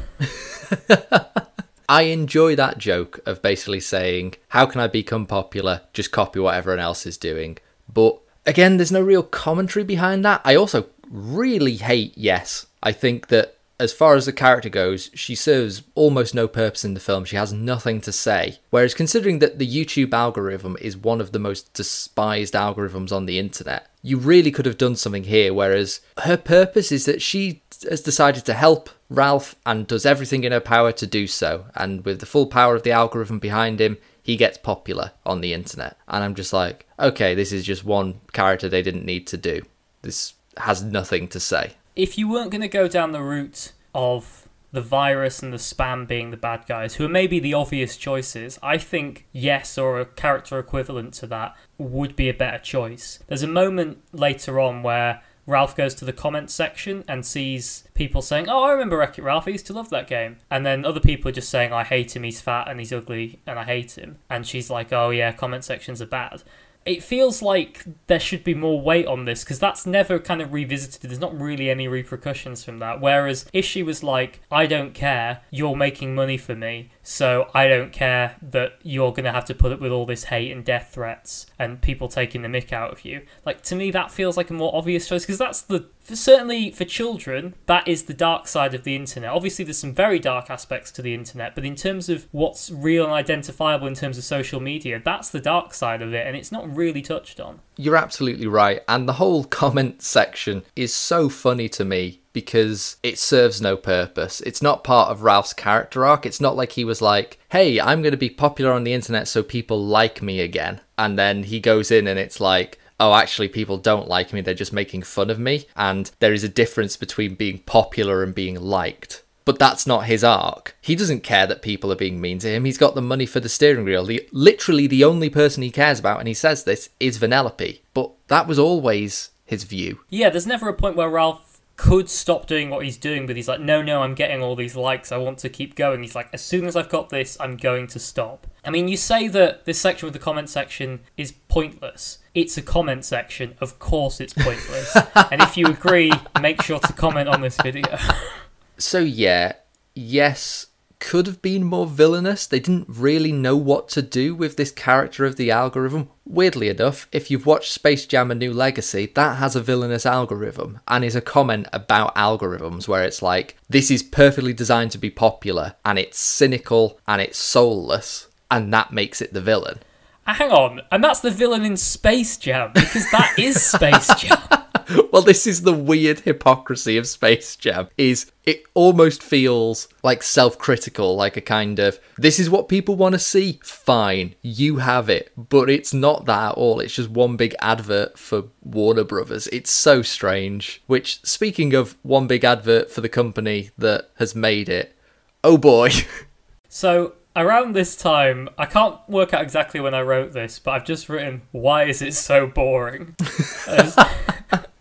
I enjoy that joke of basically saying, how can I become popular? Just copy what everyone else is doing. But again, there's no real commentary behind that. I also really hate Yes. I think that as far as the character goes, she serves almost no purpose in the film. She has nothing to say. Whereas considering that the YouTube algorithm is one of the most despised algorithms on the internet, you really could have done something here, whereas her purpose is that she has decided to help Ralph and does everything in her power to do so. And with the full power of the algorithm behind him, he gets popular on the internet. And I'm just like, okay, this is just one character they didn't need to do. This has nothing to say. If you weren't going to go down the route of the virus and the spam being the bad guys, who are maybe the obvious choices, I think yes, or a character equivalent to that would be a better choice. There's a moment later on where Ralph goes to the comments section and sees people saying, "Oh, I remember Wreck-It Ralph, I used to love that game." And then other people are just saying, "I hate him, he's fat and he's ugly and I hate him." And she's like, "Oh yeah, comment sections are bad." It feels like there should be more weight on this, because that's never kind of revisited. There's not really any repercussions from that. Whereas if she was like, "I don't care, you're making money for me, so I don't care that you're going to have to put up with all this hate and death threats and people taking the mick out of you." Like, to me, that feels like a more obvious choice, because that's certainly for children, that is the dark side of the internet. Obviously, there's some very dark aspects to the internet, but in terms of what's real and identifiable in terms of social media, that's the dark side of it, and it's not really touched on. You're absolutely right. And the whole comment section is so funny to me because it serves no purpose. It's not part of Ralph's character arc. It's not like he was like, "Hey, I'm going to be popular on the internet so people like me again." And then he goes in and it's like, "Oh, actually, people don't like me. They're just making fun of me." And there is a difference between being popular and being liked. But that's not his arc. He doesn't care that people are being mean to him. He's got the money for the steering wheel. Literally, the only person he cares about, and he says this, is Vanellope. But that was always his view. Yeah, there's never a point where Ralph could stop doing what he's doing, but he's like, no, I'm getting all these likes, I want to keep going. He's like, as soon as I've got this, I'm going to stop. I mean, you say that this section with the comment section is pointless. It's a comment section. Of course it's pointless. And if you agree, make sure to comment on this video. So yeah, yes, could have been more villainous. They didn't really know what to do with this character of the algorithm. Weirdly enough, if you've watched Space Jam: A New Legacy, that has a villainous algorithm and is a comment about algorithms where it's like, this is perfectly designed to be popular and it's cynical and it's soulless, and that makes it the villain. Hang on, and that's the villain in Space Jam, because that is Space Jam. Well, this is the weird hypocrisy of Space Jam, is it almost feels like self-critical, like a kind of, this is what people want to see, fine, you have it, but it's not that at all. It's just one big advert for Warner Brothers. It's so strange. Which, speaking of one big advert for the company that has made it, oh boy. So, around this time, I can't work out exactly when I wrote this, but I've just written, "Why is it so boring?"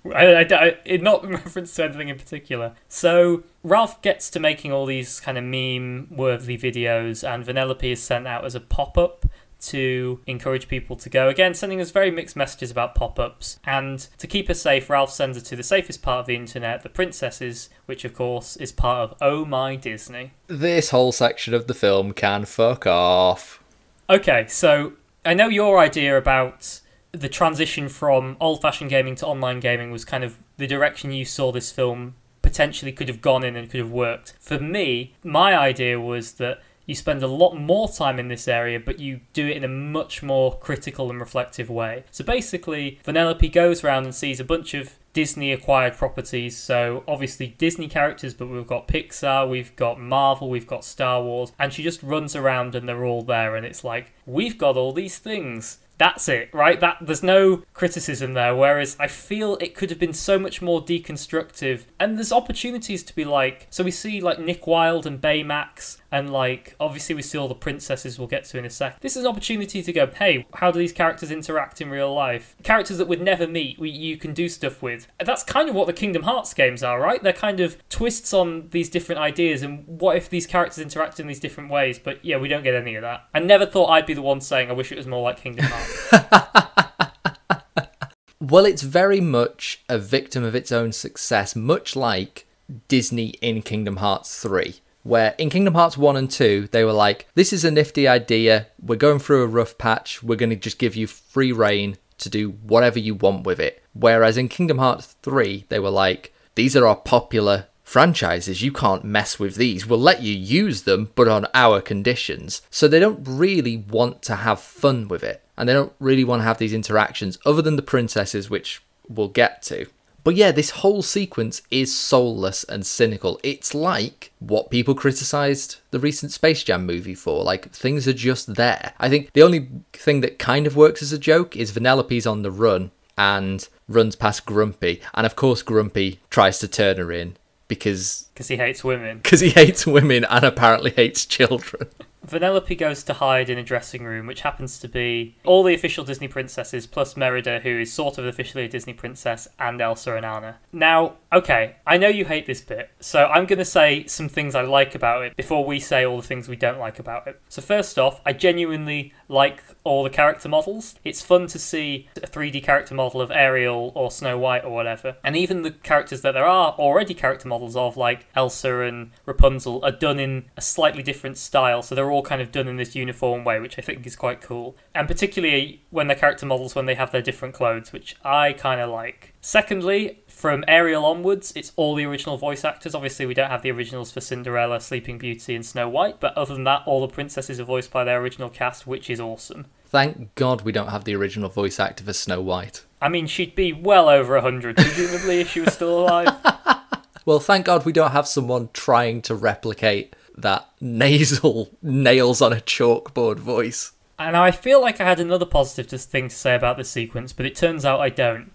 Not in reference to anything in particular. So Ralph gets to making all these kind of meme-worthy videos, and Vanellope is sent out as a pop-up to encourage people to go. Again, sending us very mixed messages about pop-ups. And to keep her safe, Ralph sends her to the safest part of the internet, the princesses, which of course is part of Oh My Disney. This whole section of the film can fuck off. Okay, so I know your idea about the transition from old-fashioned gaming to online gaming was kind of the direction you saw this film potentially could have gone in and could have worked. For me, my idea was that you spend a lot more time in this area, but you do it in a much more critical and reflective way. So basically, Vanellope goes around and sees a bunch of Disney-acquired properties. So obviously Disney characters, but we've got Pixar, we've got Marvel, we've got Star Wars, and she just runs around and they're all there, and it's like, we've got all these things. That's it, right? There's no criticism there, whereas I feel it could have been so much more deconstructive. And there's opportunities to be like, so we see like Nick Wilde and Baymax, and like, obviously we see all the princesses we'll get to in a sec. This is an opportunity to go, hey, how do these characters interact in real life? Characters that we'd never meet, you can do stuff with. And that's kind of what the Kingdom Hearts games are, right? They're kind of twists on these different ideas, and what if these characters interact in these different ways? But yeah, we don't get any of that. I never thought I'd be the one saying I wish it was more like Kingdom Hearts. Well, it's very much a victim of its own success, much like Disney in Kingdom Hearts 3, where in Kingdom Hearts 1 and 2, they were like, this is a nifty idea, we're going through a rough patch, we're going to just give you free reign to do whatever you want with it. Whereas in Kingdom Hearts 3, they were like, these are our popular franchises, you can't mess with these, we'll let you use them, but on our conditions. So they don't really want to have fun with it, and they don't really want to have these interactions, other than the princesses, which we'll get to. But yeah, this whole sequence is soulless and cynical. It's like what people criticised the recent Space Jam movie for. Like, things are just there. I think the only thing that kind of works as a joke is Vanellope's on the run and runs past Grumpy, and of course Grumpy tries to turn her in, because he hates women. Because he hates women and apparently hates children. Vanellope goes to hide in a dressing room, which happens to be all the official Disney princesses, plus Merida, who is sort of officially a Disney princess, and Elsa and Anna. Now, okay, I know you hate this bit, so I'm going to say some things I like about it before we say all the things we don't like about it. So first off, I genuinely like all the character models. It's fun to see a 3D character model of Ariel or Snow White or whatever. And even the characters that there are already character models of, like Elsa and Rapunzel, are done in a slightly different style, so they're all kind of done in this uniform way, which I think is quite cool. And particularly when they're character models, when they have their different clothes, which I kind of like. Secondly, from Ariel onwards, it's all the original voice actors. Obviously, we don't have the originals for Cinderella, Sleeping Beauty, and Snow White, but other than that, all the princesses are voiced by their original cast, which is awesome. Thank God we don't have the original voice actor for Snow White. I mean, she'd be well over 100, presumably, if she was still alive. Well, thank God we don't have someone trying to replicate that nasal nails on a chalkboard voice. And I feel like I had another positive thing to say about this sequence, but it turns out I don't.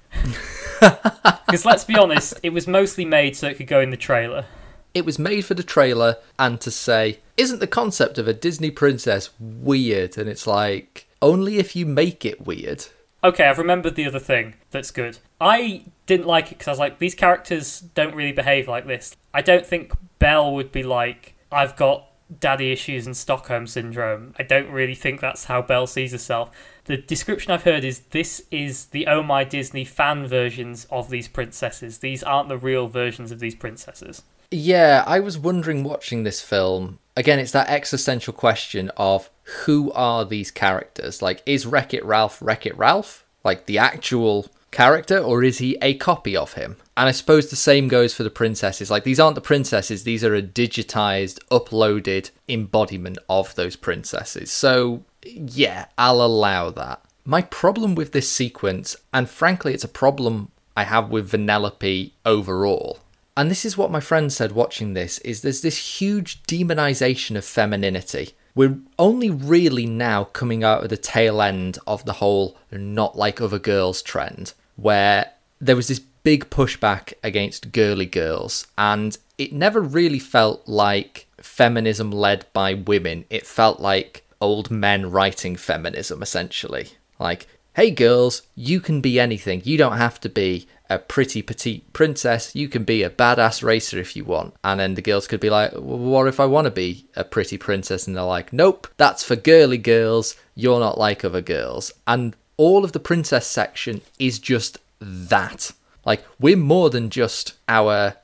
Because let's be honest, it was mostly made so it could go in the trailer. It was made for the trailer and to say, isn't the concept of a Disney princess weird? And it's like, only if you make it weird. Okay, I've remembered the other thing that's good. I didn't like it because I was like, these characters don't really behave like this. I don't think Belle would be like, I've got daddy issues and Stockholm syndrome. I don't really think that's how Belle sees herself. The description I've heard is this is the Oh My Disney fan versions of these princesses. These aren't the real versions of these princesses. Yeah, I was wondering watching this film. Again, it's that existential question of who are these characters? Like, is Wreck-It Ralph Wreck-It Ralph? Like, the actual character, or is he a copy of him? And I suppose the same goes for the princesses. Like, these aren't the princesses, these are a digitized, uploaded embodiment of those princesses. So, yeah, I'll allow that. My problem with this sequence, and frankly it's a problem I have with Vanellope overall, and this is what my friend said watching this, is there's this huge demonization of femininity. We're only really now coming out of the tail end of the whole not like other girls trend, where there was this big pushback against girly girls, and it never really felt like feminism led by women. It felt like old men writing feminism, essentially. Like, hey girls, you can be anything. You don't have to be a pretty petite princess. You can be a badass racer if you want. And then the girls could be like, well, what if I want to be a pretty princess? And they're like, nope, that's for girly girls. You're not like other girls. And all of the princess section is just that. Like, we're more than just our,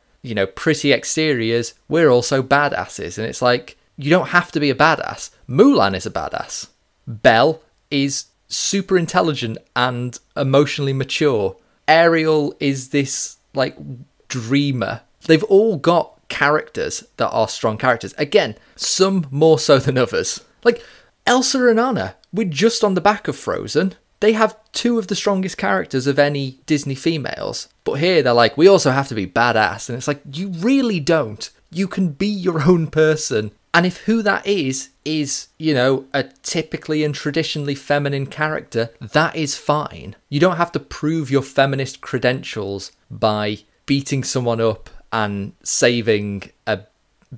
pretty exteriors. We're also badasses. And it's like, you don't have to be a badass. Mulan is a badass. Belle is super intelligent and emotionally mature. Ariel is this, dreamer. They've all got characters that are strong characters. Again, some more so than others. Like, Elsa and Anna, we're just on the back of Frozen. They have two of the strongest characters of any Disney females. But here they're like, we also have to be badass. And it's like, you really don't. You can be your own person. And if who that is, a typically and traditionally feminine character, that is fine. You don't have to prove your feminist credentials by beating someone up and saving a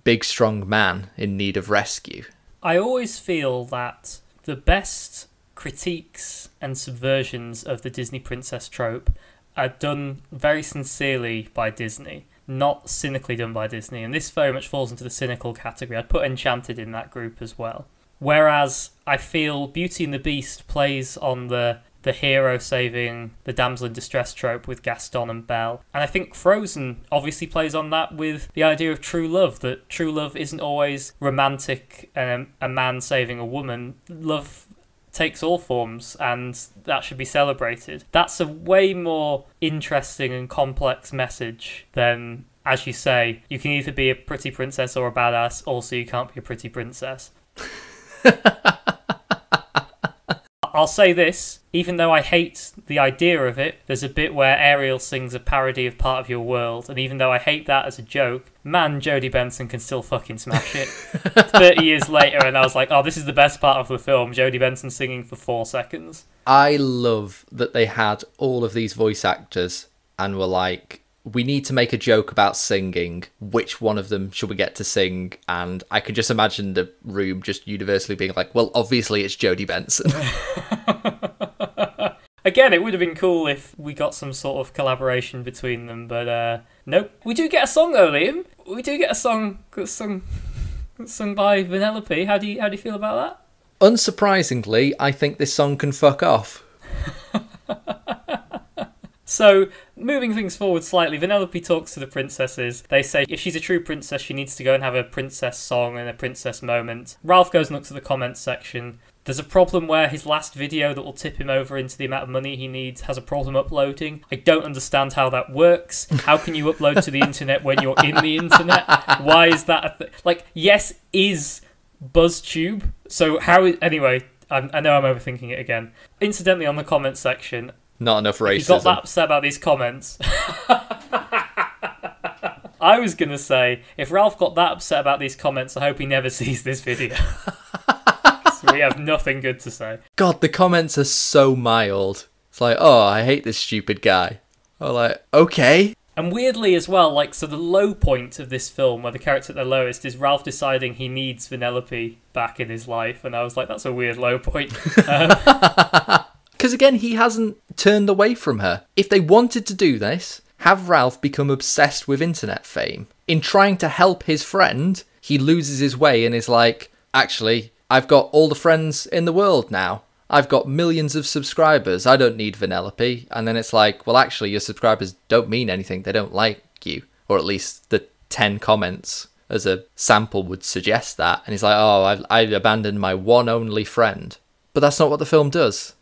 big, strong man in need of rescue. I always feel that the best critiques and subversions of the Disney princess trope are done very sincerely by Disney, not cynically done by Disney, and this very much falls into the cynical category. I'd put Enchanted in that group as well. Whereas I feel Beauty and the Beast plays on the hero saving the damsel in distress trope with Gaston and Belle, and I think Frozen obviously plays on that with the idea of true love, that true love isn't always romantic and a man saving a woman. Love takes all forms, and that should be celebrated. That's a way more interesting and complex message than, as you say, you can either be a pretty princess or a badass, also you can't be a pretty princess. I'll say this, even though I hate the idea of it, there's a bit where Ariel sings a parody of Part of Your World, and even though I hate that as a joke, man, Jodi Benson can still fucking smash it. 30 years later, and I was like, oh, this is the best part of the film, Jodi Benson singing for 4 seconds. I love that they had all of these voice actors and were like, we need to make a joke about singing. Which one of them should we get to sing? And I could just imagine the room just universally being like, well, obviously it's Jodi Benson. Again, it would have been cool if we got some sort of collaboration between them, but nope. We do get a song though, Liam. We do get a song that's sung by Vanellope. How do you feel about that? Unsurprisingly, I think this song can fuck off. So, moving things forward slightly, Vanellope talks to the princesses. They say if she's a true princess, she needs to go and have a princess song and a princess moment. Ralph goes and looks at the comments section. There's a problem where his last video that will tip him over into the amount of money he needs has a problem uploading. I don't understand how that works. How can you upload to the internet when you're in the internet? Why is that yes, is BuzzTube. So anyway, I know I'm overthinking it again. Incidentally, on the comment section, not enough racism. He got that upset about these comments. I was going to say, if Ralph got that upset about these comments, I hope he never sees this video. So we have nothing good to say. God, the comments are so mild. It's like, oh, I hate this stupid guy. I'm like, okay. And weirdly as well, so the low point of this film, where the character at their lowest, is Ralph deciding he needs Vanellope back in his life. And I was like, that's a weird low point. Because again, he hasn't turned away from her. If they wanted to do this, have Ralph become obsessed with internet fame. In trying to help his friend, he loses his way and is like, actually, I've got all the friends in the world now. I've got millions of subscribers. I don't need Vanellope. And then it's like, well, actually, your subscribers don't mean anything. They don't like you. Or at least the 10 comments as a sample would suggest that. And he's like, oh, I abandoned my one only friend. But that's not what the film does.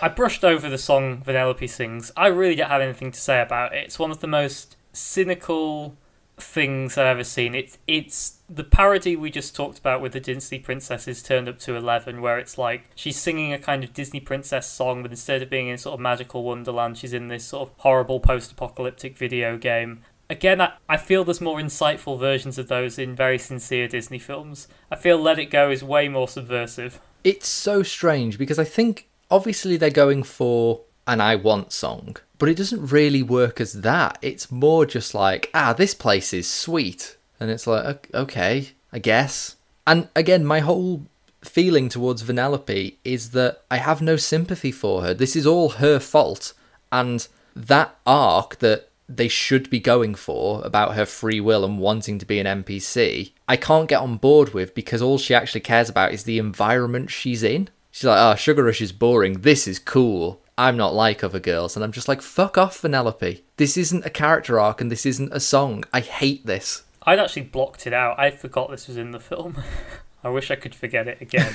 I brushed over the song Vanellope sings. I really don't have anything to say about it. It's one of the most cynical things I've ever seen. It's the parody we just talked about with the Disney princesses turned up to 11, where it's like she's singing a kind of Disney princess song, but instead of being in sort of magical wonderland, she's in this sort of horrible post-apocalyptic video game. Again, I feel there's more insightful versions of those in very sincere Disney films. I feel Let It Go is way more subversive. It's so strange because I think obviously they're going for an I Want song, but it doesn't really work as that. It's more just like, this place is sweet. And it's like, okay, I guess. And again, my whole feeling towards Vanellope is that I have no sympathy for her. This is all her fault. And that arc that they should be going for about her free will and wanting to be an NPC, I can't get on board with because all she actually cares about is the environment she's in. She's like, Sugar Rush is boring. This is cool. I'm not like other girls. And I'm just like, fuck off, Vanellope. This isn't a character arc and this isn't a song. I hate this. I'd actually blocked it out. I forgot this was in the film. I wish I could forget it again.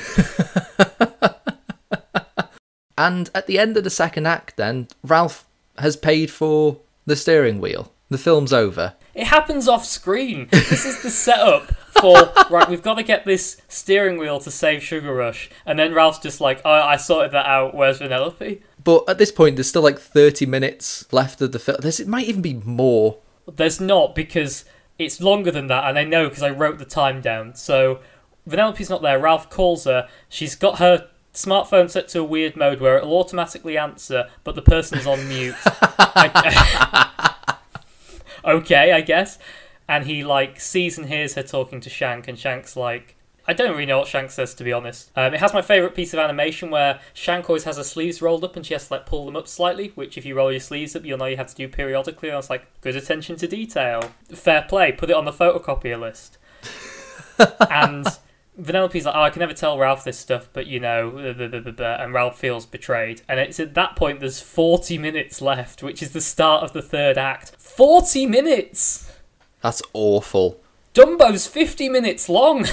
And at the end of the second act then, Ralph has paid for the steering wheel. The film's over. It happens off screen. This is the setup for, right, we've got to get this steering wheel to save Sugar Rush. And then Ralph's just like, oh, I sorted that out. Where's Vanellope? But at this point, there's still like 30 minutes left of the film. It might even be more. There's not, because it's longer than that, and I know because I wrote the time down. So Vanellope's not there. Ralph calls her. She's got her smartphone set to a weird mode where it'll automatically answer, but the person's on mute. Okay, I guess. And he sees and hears her talking to Shank, and Shank's like, I don't really know what Shank says, to be honest. It has my favourite piece of animation where Shank always has her sleeves rolled up and she has to pull them up slightly, which if you roll your sleeves up, you'll know you have to do periodically. And I was like, good attention to detail. Fair play, put it on the photocopier list. And Vanellope's like, I can never tell Ralph this stuff, but and Ralph feels betrayed. And it's at that point there's 40 minutes left, which is the start of the third act. 40 minutes! That's awful. Dumbo's 50 minutes long!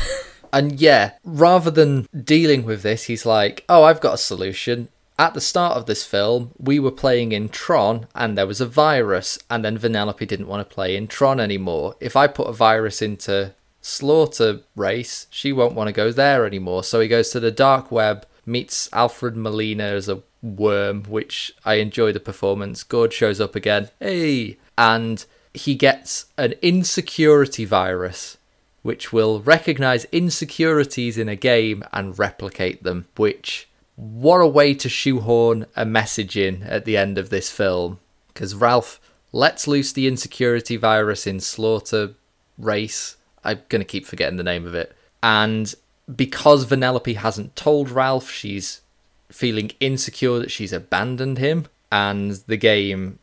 And yeah, rather than dealing with this, he's like, I've got a solution. At the start of this film, we were playing in Tron, and there was a virus, and then Vanellope didn't want to play in Tron anymore. If I put a virus into Slaughter Race, she won't want to go there anymore. So he goes to the dark web, meets Alfred Molina as a worm, which I enjoy the performance. Gord shows up again. Hey! And he gets an insecurity virus, which will recognise insecurities in a game and replicate them, which, what a way to shoehorn a message in at the end of this film. Because Ralph lets loose the insecurity virus in Slaughter Race. I'm going to keep forgetting the name of it. And because Vanellope hasn't told Ralph, she's feeling insecure that she's abandoned him. And the game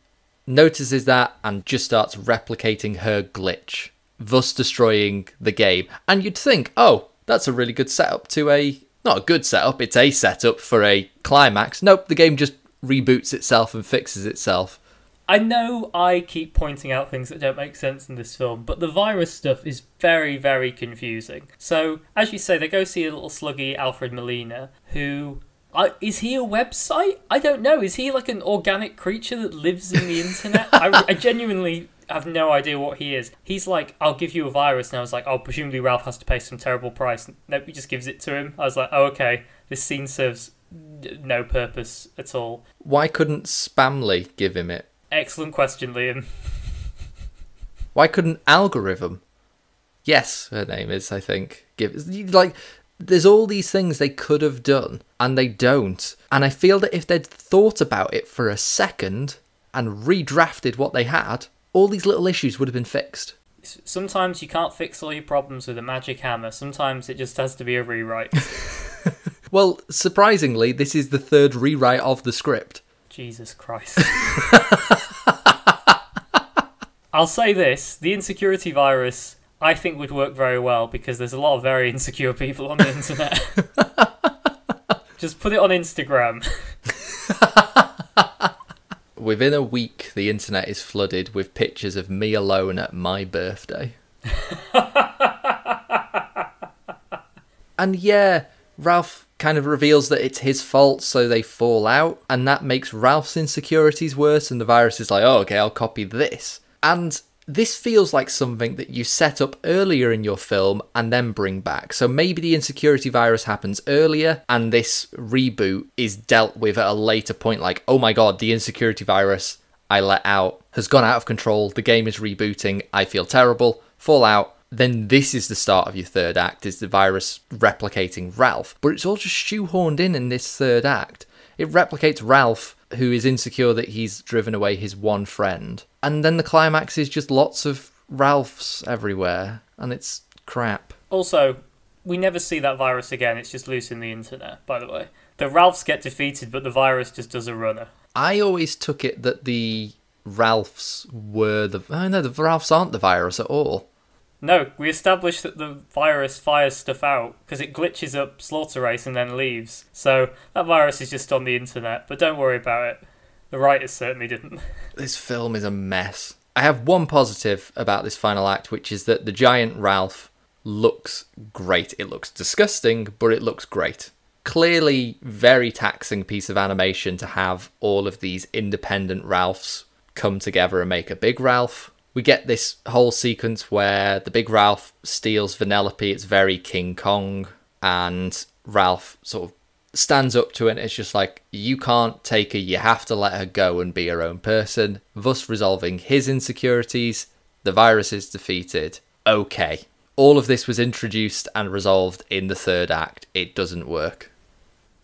notices that and just starts replicating her glitch, thus destroying the game. And you'd think, oh, that's a really good setup to a... Not a good setup, it's a setup for a climax. Nope, the game just reboots itself and fixes itself. I know I keep pointing out things that don't make sense in this film, but the virus stuff is very, very confusing. So, as you say, they go see a little sluggy Alfred Molina, who... is he a website? I don't know. Is he like an organic creature that lives in the internet? I genuinely have no idea what he is. He's like, I'll give you a virus. And I was like, oh, presumably Ralph has to pay some terrible price. Nope, he just gives it to him. I was like, oh, okay. This scene serves no purpose at all. Why couldn't Spamley give him it? Excellent question, Liam. Why couldn't Algorithm? Yes, her name is, I think. Like, there's all these things they could have done, and they don't. And I feel that if they'd thought about it for a second and redrafted what they had, all these little issues would have been fixed. Sometimes you can't fix all your problems with a magic hammer. Sometimes it just has to be a rewrite. Well, surprisingly, this is the third rewrite of the script. Jesus Christ. I'll say this, the insecurity virus, I think would work very well because there's a lot of very insecure people on the internet. Just put it on Instagram. Within a week, the internet is flooded with pictures of me alone at my birthday. And yeah, Ralph kind of reveals that it's his fault, so they fall out, and that makes Ralph's insecurities worse, and the virus is like, oh, okay, I'll copy this. And this feels like something that you set up earlier in your film and then bring back. So maybe the insecurity virus happens earlier and this reboot is dealt with at a later point, like, oh my god, the insecurity virus I let out has gone out of control, the game is rebooting, I feel terrible, fall out. Then this is the start of your third act, is the virus replicating Ralph. But it's all just shoehorned in this third act. It replicates Ralph, who is insecure that he's driven away his one friend. And then the climax is just lots of Ralphs everywhere, and it's crap. Also, we never see that virus again, it's just loose in the internet, by the way. The Ralphs get defeated, but the virus just does a runner. I always took it that the Ralphs were the... Oh no, the Ralphs aren't the virus at all. No, we established that the virus fires stuff out, because it glitches up Slaughter Race and then leaves. So, that virus is just on the internet, but don't worry about it. The writers certainly didn't. This film is a mess. I have one positive about this final act, which is that the giant Ralph looks great. It looks disgusting, but it looks great. Clearly, very taxing piece of animation to have all of these independent Ralphs come together and make a big Ralph. We get this whole sequence where the big Ralph steals Vanellope. It's very King Kong, and Ralph sort of stands up to it. It's just like, you can't take her, you have to let her go and be her own person, thus resolving his insecurities. The virus is defeated. Okay. All of this was introduced and resolved in the third act. It doesn't work.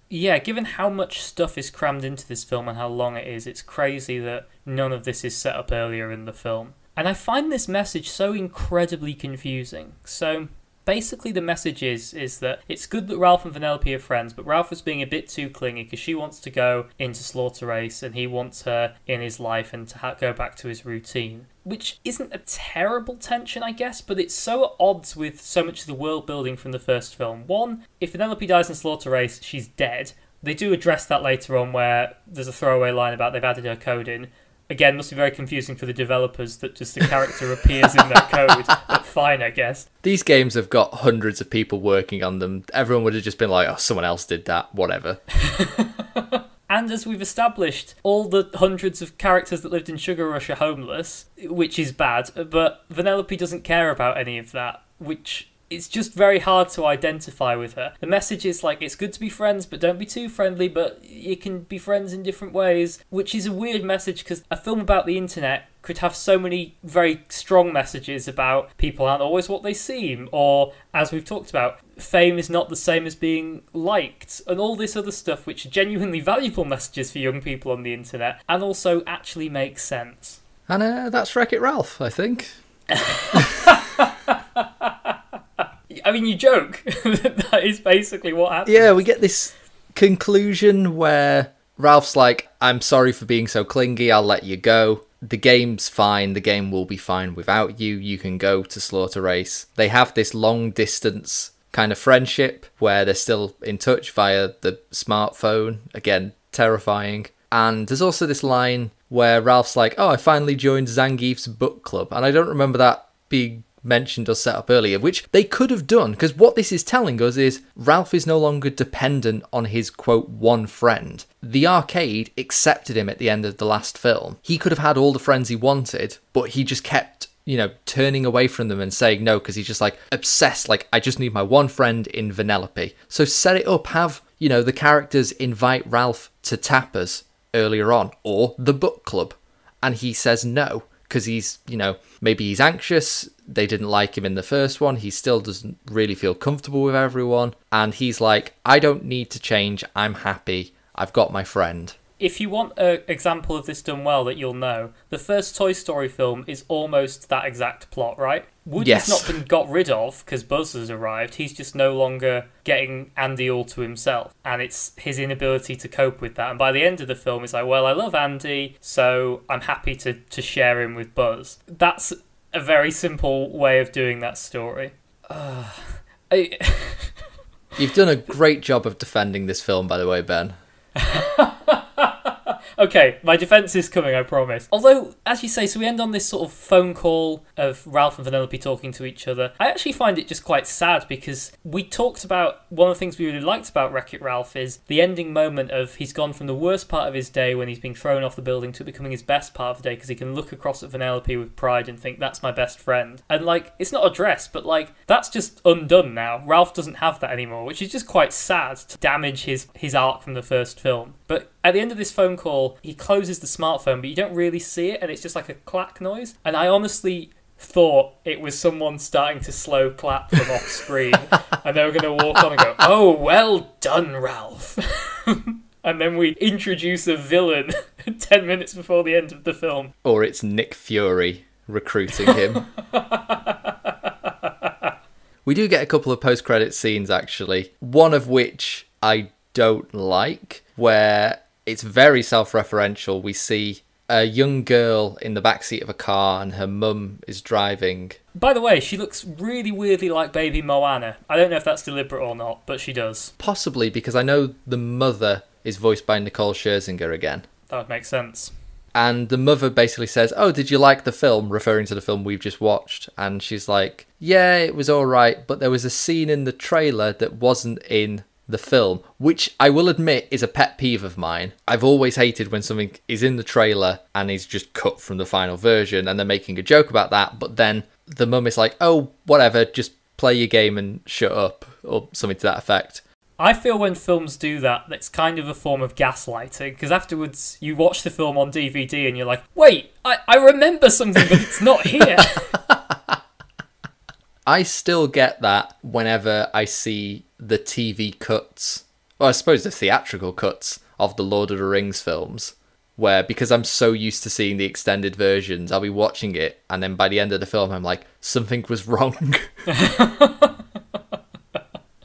Yeah, given how much stuff is crammed into this film and how long it is, it's crazy that none of this is set up earlier in the film. And I find this message so incredibly confusing. So basically the message is that it's good that Ralph and Vanellope are friends, but Ralph was being a bit too clingy because she wants to go into Slaughter Race and he wants her in his life and to go back to his routine. Which isn't a terrible tension, I guess, but it's so at odds with so much of the world building from the first film. One, if Vanellope dies in Slaughter Race, she's dead. They do address that later on where there's a throwaway line about they've added her code in. Again, must be very confusing for the developers that just the character appears in their code. But fine, I guess. These games have got hundreds of people working on them. Everyone would have just been like, oh, someone else did that, whatever. And as we've established, all the hundreds of characters that lived in Sugar Rush are homeless, which is bad, but Vanellope doesn't care about any of that, which it's just very hard to identify with her. The message is like, it's good to be friends, but don't be too friendly, but you can be friends in different ways, which is a weird message because a film about the internet could have so many very strong messages about people aren't always what they seem, or, as we've talked about, fame is not the same as being liked, and all this other stuff which are genuinely valuable messages for young people on the internet, and also actually make sense. And that's Wreck-It Ralph, I think. I mean, you joke. That is basically what happens. Yeah, we get this conclusion where Ralph's like, I'm sorry for being so clingy, I'll let you go. The game's fine, the game will be fine without you, you can go to Slaughter Race. They have this long distance kind of friendship where they're still in touch via the smartphone. Again, terrifying. And there's also this line where Ralph's like, oh, I finally joined Zangief's book club. And I don't remember that being mentioned or set up earlier, which they could have done, because what this is telling us is Ralph is no longer dependent on his, quote, one friend. The arcade accepted him at the end of the last film. He could have had all the friends he wanted, but he just kept, turning away from them and saying no, because he's just like obsessed, like, I just need my one friend in Vanellope. So set it up, have, the characters invite Ralph to tapas earlier on, or the book club, and he says no. Because he's, maybe he's anxious, they didn't like him in the first one, he still doesn't really feel comfortable with everyone, and he's like, I don't need to change, I'm happy, I've got my friend. If you want an example of this done well that you'll know, the first Toy Story film is almost that exact plot, right? Woody's not been got rid of because Buzz has arrived. He's just no longer getting Andy all to himself. And it's his inability to cope with that. And by the end of the film, it's like, well, I love Andy, so I'm happy to share him with Buzz. That's a very simple way of doing that story. You've done a great job of defending this film, by the way, Ben. Okay, my defence is coming, I promise. Although, as you say, so we end on this sort of phone call of Ralph and Vanellope talking to each other. I actually find it just quite sad because we talked about, one of the things we really liked about Wreck-It Ralph is the ending moment of he's gone from the worst part of his day when he's being thrown off the building to becoming his best part of the day because he can look across at Vanellope with pride and think, that's my best friend. And, it's not a dress, but, that's just undone now. Ralph doesn't have that anymore, which is just quite sad to damage his arc from the first film. But at the end of this phone call, he closes the smartphone, but you don't really see it, and it's just like a clack noise. And I honestly thought it was someone starting to slow clap from off screen, and they were going to walk on and go, oh, well done, Ralph. And then we introduce a villain 10 minutes before the end of the film. Or it's Nick Fury recruiting him. We do get a couple of post-credit scenes, actually. One of which I don't like, where it's very self-referential. We see a young girl in the backseat of a car and her mum is driving. By the way, she looks really weirdly like baby Moana. I don't know if that's deliberate or not, but she does. Possibly, because I know the mother is voiced by Nicole Scherzinger again. That would make sense. And the mother basically says, oh, did you like the film? Referring to the film we've just watched. And she's like, yeah, it was alright, but there was a scene in the trailer that wasn't in the film, which I will admit is a pet peeve of mine. I've always hated when something is in the trailer and is just cut from the final version and they're making a joke about that, but then the mum is like, oh, whatever, just play your game and shut up, or something to that effect. I feel when films do that, that's kind of a form of gaslighting, because afterwards you watch the film on DVD and you're like, wait, I remember something, but it's not here. I still get that whenever I see the TV cuts, well, I suppose the theatrical cuts of the Lord of the Rings films, where, because I'm so used to seeing the extended versions, I'll be watching it, and then by the end of the film, I'm like, something was wrong.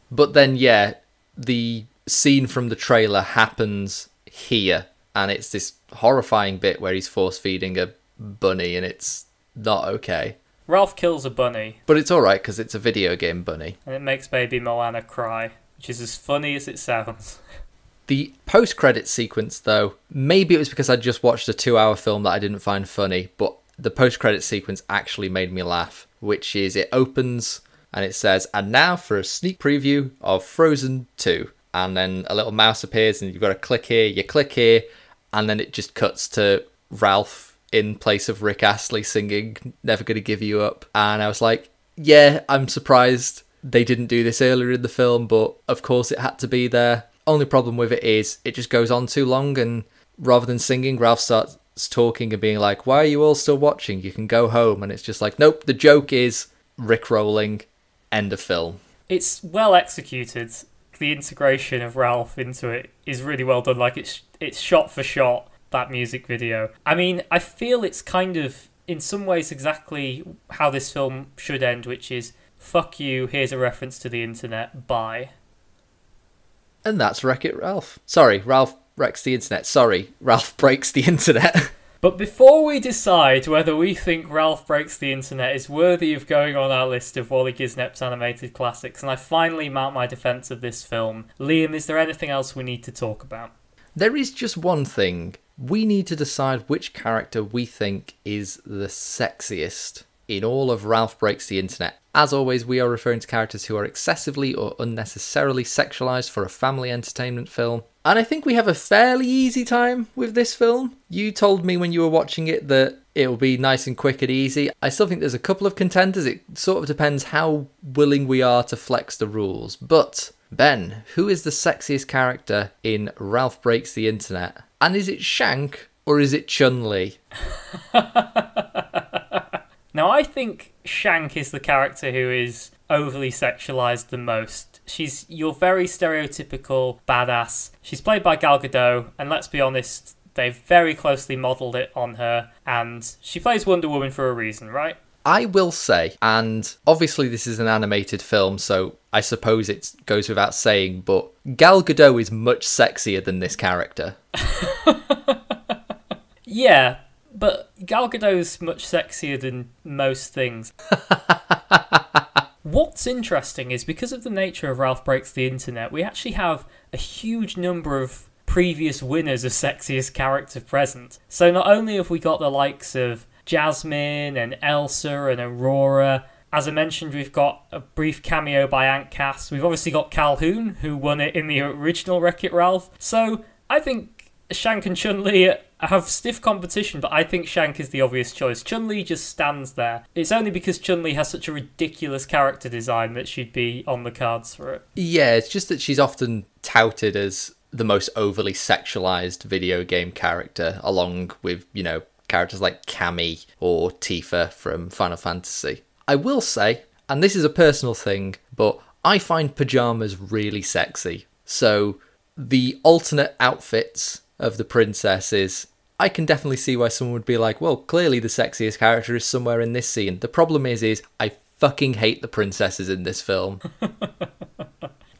But then, yeah, the scene from the trailer happens here, and it's this horrifying bit where he's force-feeding a bunny, and it's not okay. Ralph kills a bunny. But it's alright, because it's a video game bunny. And it makes baby Moana cry, which is as funny as it sounds. The post-credit sequence, though, maybe it was because I just watched a 2-hour film that I didn't find funny, but the post-credit sequence actually made me laugh, which is it opens and it says, and now for a sneak preview of Frozen 2. And then a little mouse appears and you've got to click here, you click here, and then it just cuts to Ralph in place of Rick Astley singing Never Gonna Give You Up. And I was like, yeah, I'm surprised they didn't do this earlier in the film, but of course it had to be there. Only problem with it is it just goes on too long, and rather than singing, Ralph starts talking and being like, why are you all still watching? You can go home. And it's just like, nope, the joke is Rick-rolling, end of film. It's well executed. The integration of Ralph into it is really well done. Like, it's shot for shot. that music video. I mean, I feel it's kind of, in some ways, exactly how this film should end, which is, fuck you, here's a reference to the internet, bye. And that's Wreck-It Ralph. Sorry, Ralph wrecks the internet. Sorry, Ralph breaks the internet. But before we decide whether we think Ralph Breaks the Internet is worthy of going on our list of Waly Gisnep's animated classics, and I finally mount my defence of this film, Liam, is there anything else we need to talk about? There is just one thing. We need to decide which character we think is the sexiest in all of Ralph Breaks the Internet. As always, we are referring to characters who are excessively or unnecessarily sexualised for a family entertainment film. And I think we have a fairly easy time with this film. You told me when you were watching it that it'll be nice and quick and easy. I still think there's a couple of contenders. It sort of depends how willing we are to flex the rules. But, Ben, who is the sexiest character in Ralph Breaks the Internet? And is it Shank or is it Chun-Li? Now, I think Shank is the character who is overly sexualised the most. She's your very stereotypical badass. She's played by Gal Gadot, and let's be honest, they've very closely modelled it on her, and she plays Wonder Woman for a reason, right? I will say, and obviously this is an animated film, so I suppose it goes without saying, but Gal Gadot is much sexier than this character. Yeah, but Gal Gadot's much sexier than most things. What's interesting is because of the nature of Ralph Breaks the Internet, we actually have a huge number of previous winners of sexiest character present. So not only have we got the likes of Jasmine and Elsa and Aurora, as I mentioned, we've got a brief cameo by Aunt Cass. We've obviously got Calhoun, who won it in the original Wreck-It Ralph. So I think Shank and Chun-Li have stiff competition, but I think Shank is the obvious choice. Chun-Li just stands there. It's only because Chun-Li has such a ridiculous character design that she'd be on the cards for it. Yeah, it's just that she's often touted as the most overly sexualized video game character, along with, you know, characters like Cammy or Tifa from Final Fantasy. I will say, and this is a personal thing, but I find pajamas really sexy. So the alternate outfits of the princesses, I can definitely see why someone would be like, well, clearly the sexiest character is somewhere in this scene. The problem is I fucking hate the princesses in this film.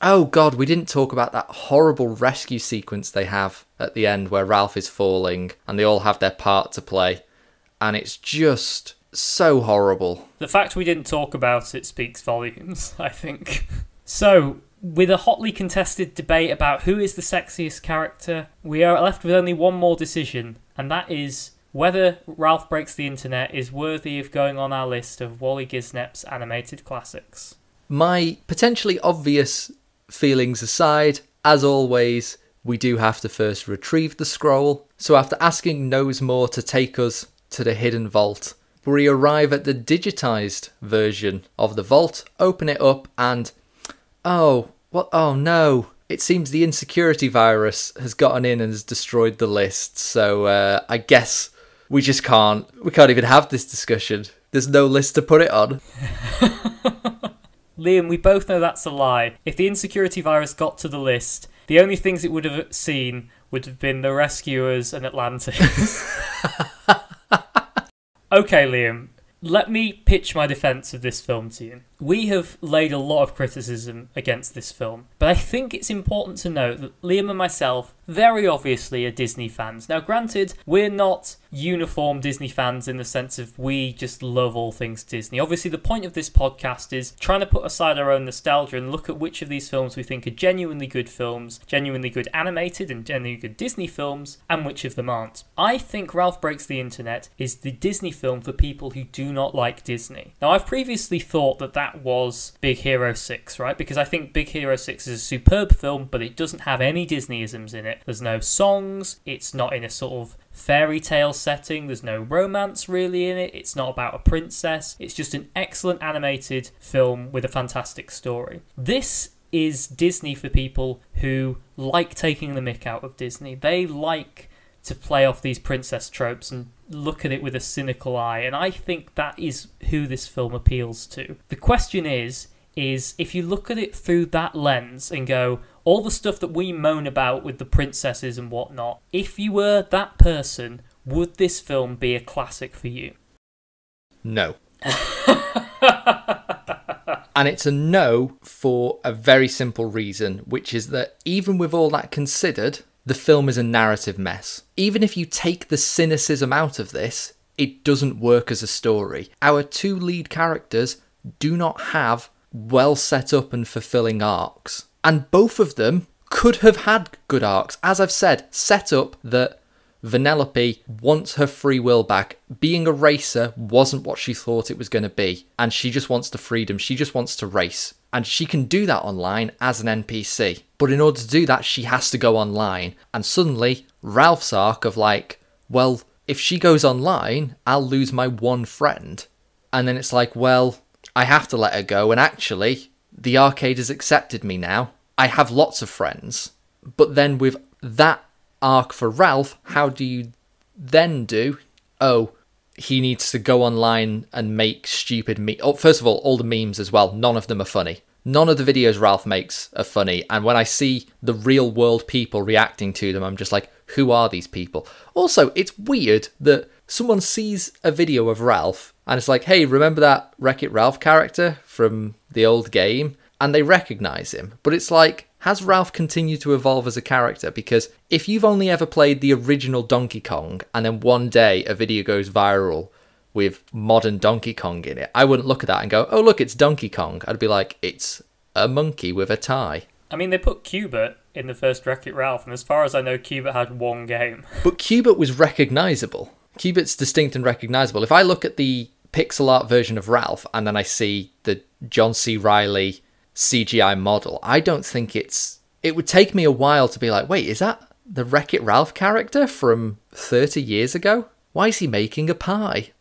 Oh god, we didn't talk about that horrible rescue sequence they have at the end where Ralph is falling and they all have their part to play. And it's just so horrible. The fact we didn't talk about it speaks volumes, I think. So, with a hotly contested debate about who is the sexiest character, we are left with only one more decision, and that is whether Ralph Breaks the Internet is worthy of going on our list of Waly Gisnep's animated classics. My potentially obvious feelings aside, as always, we do have to first retrieve the scroll. So after asking Knows More to take us to the hidden vault, we arrive at the digitized version of the vault, open it up, and oh no, it seems the Insecurity Virus has gotten in and has destroyed the list. So I guess we can't even have this discussion. There's no list to put it on. Liam, we both know that's a lie. If the Insecurity Virus got to the list, the only things it would have seen would have been The Rescuers and Atlantis. Okay, Liam, let me pitch my defence of this film to you. We have laid a lot of criticism against this film, but I think it's important to note that Liam and myself very obviously are Disney fans. Now, granted, we're not uniform Disney fans in the sense of we just love all things Disney. Obviously, the point of this podcast is trying to put aside our own nostalgia and look at which of these films we think are genuinely good films, genuinely good animated and genuinely good Disney films, and which of them aren't. I think Ralph Breaks the Internet is the Disney film for people who do not like Disney. Now, I've previously thought that was Big Hero 6, right? Because I think Big Hero 6 is a superb film, but it doesn't have any Disneyisms in it. There's no songs, it's not in a sort of fairy tale setting, there's no romance really in it, it's not about a princess, it's just an excellent animated film with a fantastic story. This is Disney for people who like taking the mick out of Disney. They like to play off these princess tropes and look at it with a cynical eye, and I think that is who this film appeals to. The question is if you look at it through that lens and go, all the stuff that we moan about with the princesses and whatnot. If you were that person, would this film be a classic for you? No. And it's a no for a very simple reason, which is that even with all that considered, the film is a narrative mess. Even if you take the cynicism out of this, it doesn't work as a story. Our two lead characters do not have well set up and fulfilling arcs. And both of them could have had good arcs. As I've said, set up that Vanellope wants her free will back. Being a racer wasn't what she thought it was going to be. And she just wants the freedom. She just wants to race. And she can do that online as an NPC. But in order to do that, she has to go online. And suddenly, Ralph's arc of like, well, if she goes online, I'll lose my one friend. And then it's like, well, I have to let her go. And actually, the arcade has accepted me now. I have lots of friends. But then with that arc for Ralph, how do you then do? Oh, he needs to go online and make stupid first of all the memes as well, none of them are funny. None of the videos Ralph makes are funny, and when I see the real world people reacting to them, I'm just like, who are these people? Also, it's weird that someone sees a video of Ralph and it's like, hey, remember that Wreck-It Ralph character from the old game? And they recognise him. But it's like, has Ralph continued to evolve as a character? Because if you've only ever played the original Donkey Kong and then one day a video goes viral with modern Donkey Kong in it, I wouldn't look at that and go, oh look, it's Donkey Kong. I'd be like, it's a monkey with a tie. I mean, they put Cubert in the first Wreck-It Ralph, and as far as I know, Cubert had one game. But Cubert was recognisable. Cubert's distinct and recognisable. If I look at the pixel art version of Ralph and then I see the John C. Reilly CGI model, I don't think it would take me a while to be like, wait, is that the Wreck-It Ralph character from 30 years ago? Why is he making a pie?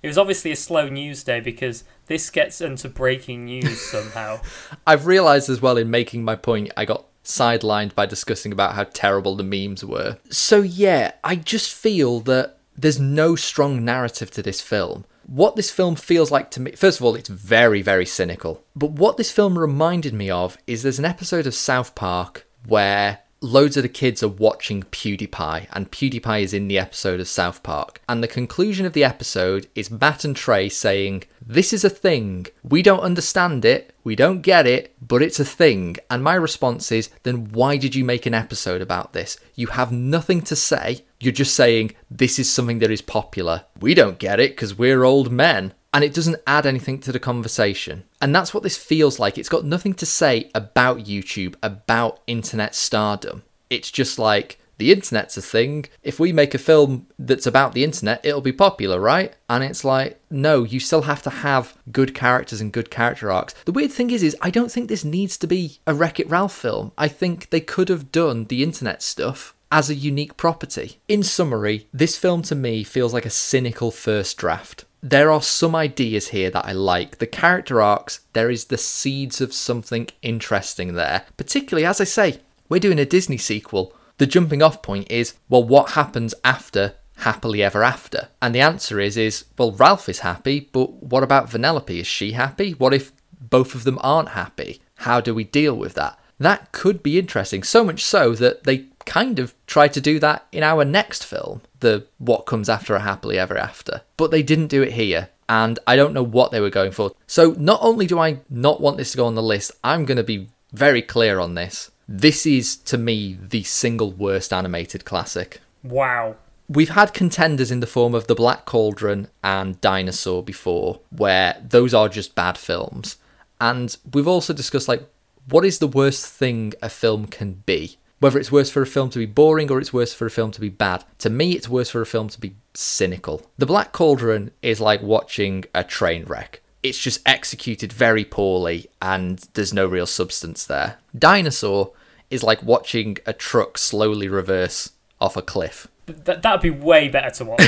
It was obviously a slow news day because this gets into breaking news somehow. I've realised as well in making my point, I got sidelined by discussing about how terrible the memes were. So yeah, I just feel that there's no strong narrative to this film. What this film feels like to me, first of all, it's very, very cynical. But what this film reminded me of is there's an episode of South Park where loads of the kids are watching PewDiePie, and PewDiePie is in the episode of South Park. And the conclusion of the episode is Matt and Trey saying, this is a thing. We don't understand it. We don't get it, but it's a thing. And my response is, then why did you make an episode about this? You have nothing to say. You're just saying, this is something that is popular. We don't get it because we're old men. And it doesn't add anything to the conversation. And that's what this feels like. It's got nothing to say about YouTube, about internet stardom. It's just like, the internet's a thing. If we make a film that's about the internet, it'll be popular, right? And it's like, no, you still have to have good characters and good character arcs. The weird thing is I don't think this needs to be a Wreck-It Ralph film. I think they could have done the internet stuff as a unique property. In summary, this film to me feels like a cynical first draft. There are some ideas here that I like. The character arcs, there is the seeds of something interesting there. Particularly, as I say, we're doing a Disney sequel. The jumping off point is, well, what happens after Happily Ever After? And the answer is, well, Ralph is happy, but what about Vanellope? Is she happy? What if both of them aren't happy? How do we deal with that? That could be interesting, so much so that they kind of tried to do that in our next film, the What Comes After a Happily Ever After. But they didn't do it here, and I don't know what they were going for. So not only do I not want this to go on the list, I'm going to be very clear on this. This is, to me, the single worst animated classic. Wow. We've had contenders in the form of The Black Cauldron and Dinosaur before, where those are just bad films. And we've also discussed, like, what is the worst thing a film can be? Whether it's worse for a film to be boring or it's worse for a film to be bad. To me, it's worse for a film to be cynical. The Black Cauldron is like watching a train wreck. It's just executed very poorly and there's no real substance there. Dinosaur is like watching a truck slowly reverse off a cliff. That'd be way better to watch.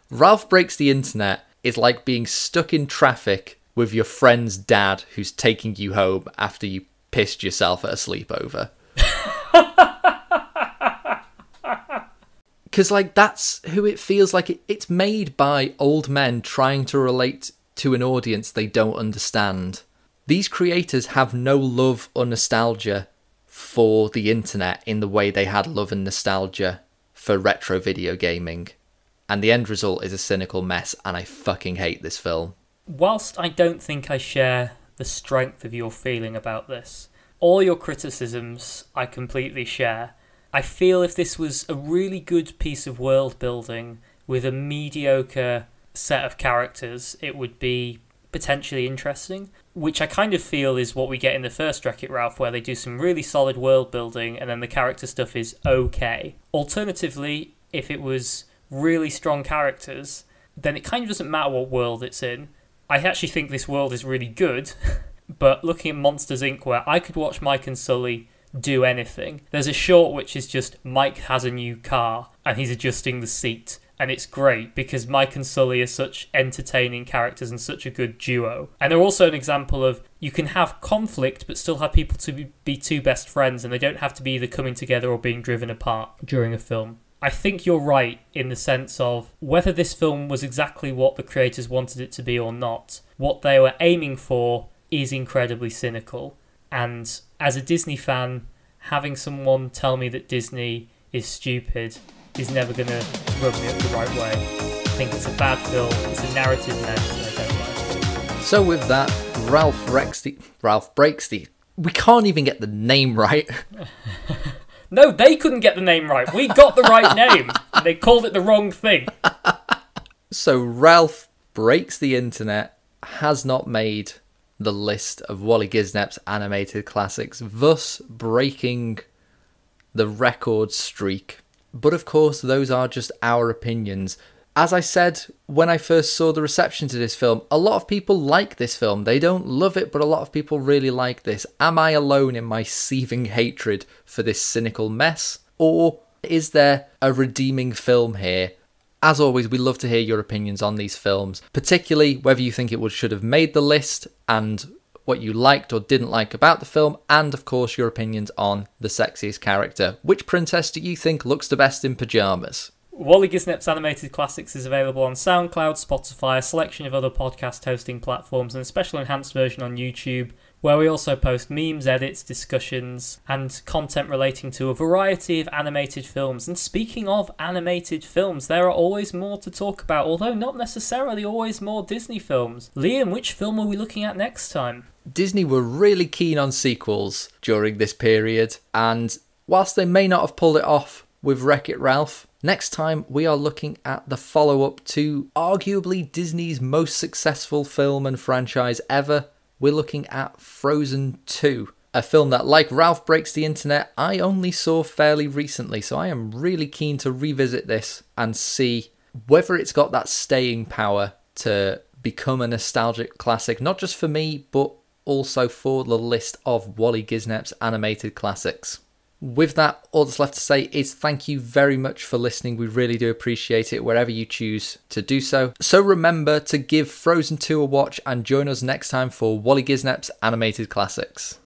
Ralph Breaks the Internet is like being stuck in traffic with your friend's dad who's taking you home after you pissed yourself at a sleepover. Because, like, that's who it feels like. It's made by old men trying to relate to an audience they don't understand. These creators have no love or nostalgia for the internet in the way they had love and nostalgia for retro video gaming. And the end result is a cynical mess, and I fucking hate this film. Whilst I don't think I share the strength of your feeling about this, all your criticisms I completely share. I feel if this was a really good piece of world building with a mediocre set of characters, it would be potentially interesting, which I kind of feel is what we get in the first Wreck-It Ralph, where they do some really solid world building and then the character stuff is okay. Alternatively, if it was really strong characters, then it kind of doesn't matter what world it's in. I actually think this world is really good, but looking at Monsters Inc., where I could watch Mike and Sully do anything. There's a short which is just Mike has a new car and he's adjusting the seat, and it's great because Mike and Sully are such entertaining characters and such a good duo. And they're also an example of you can have conflict but still have people to be two best friends, and they don't have to be either coming together or being driven apart during a film. I think you're right in the sense of whether this film was exactly what the creators wanted it to be or not, what they were aiming for is incredibly cynical. And as a Disney fan, having someone tell me that Disney is stupid is never going to rub me up the right way. I think it's a bad film, it's a narrative mess, and I don't like it. So with that, Ralph breaks the... We can't even get the name right. No, they couldn't get the name right. We got the right name. They called it the wrong thing. So Ralph Breaks the Internet has not made the list of Waly Gisnep's animated classics, thus breaking the record streak. But of course, those are just our opinions. As I said when I first saw the reception to this film, a lot of people like this film. They don't love it, but a lot of people really like this. Am I alone in my seething hatred for this cynical mess? Or is there a redeeming film here? As always, we love to hear your opinions on these films, particularly whether you think it should have made the list and what you liked or didn't like about the film, and of course your opinions on the sexiest character. Which princess do you think looks the best in pyjamas? Waly Gisnep's Animated Classics is available on SoundCloud, Spotify, a selection of other podcast hosting platforms, and a special enhanced version on YouTube, where we also post memes, edits, discussions, and content relating to a variety of animated films. And speaking of animated films, there are always more to talk about, although not necessarily always more Disney films. Liam, which film are we looking at next time? Disney were really keen on sequels during this period, and whilst they may not have pulled it off with Wreck-It Ralph, next time we are looking at the follow-up to arguably Disney's most successful film and franchise ever. We're looking at Frozen 2, a film that, like Ralph Breaks the Internet, I only saw fairly recently, so I am really keen to revisit this and see whether it's got that staying power to become a nostalgic classic, not just for me, but also for the list of Waly Gisnep's animated classics. With that, all that's left to say is thank you very much for listening. We really do appreciate it wherever you choose to do so. So remember to give Frozen 2 a watch and join us next time for Waly Gisnep's Animated Classics.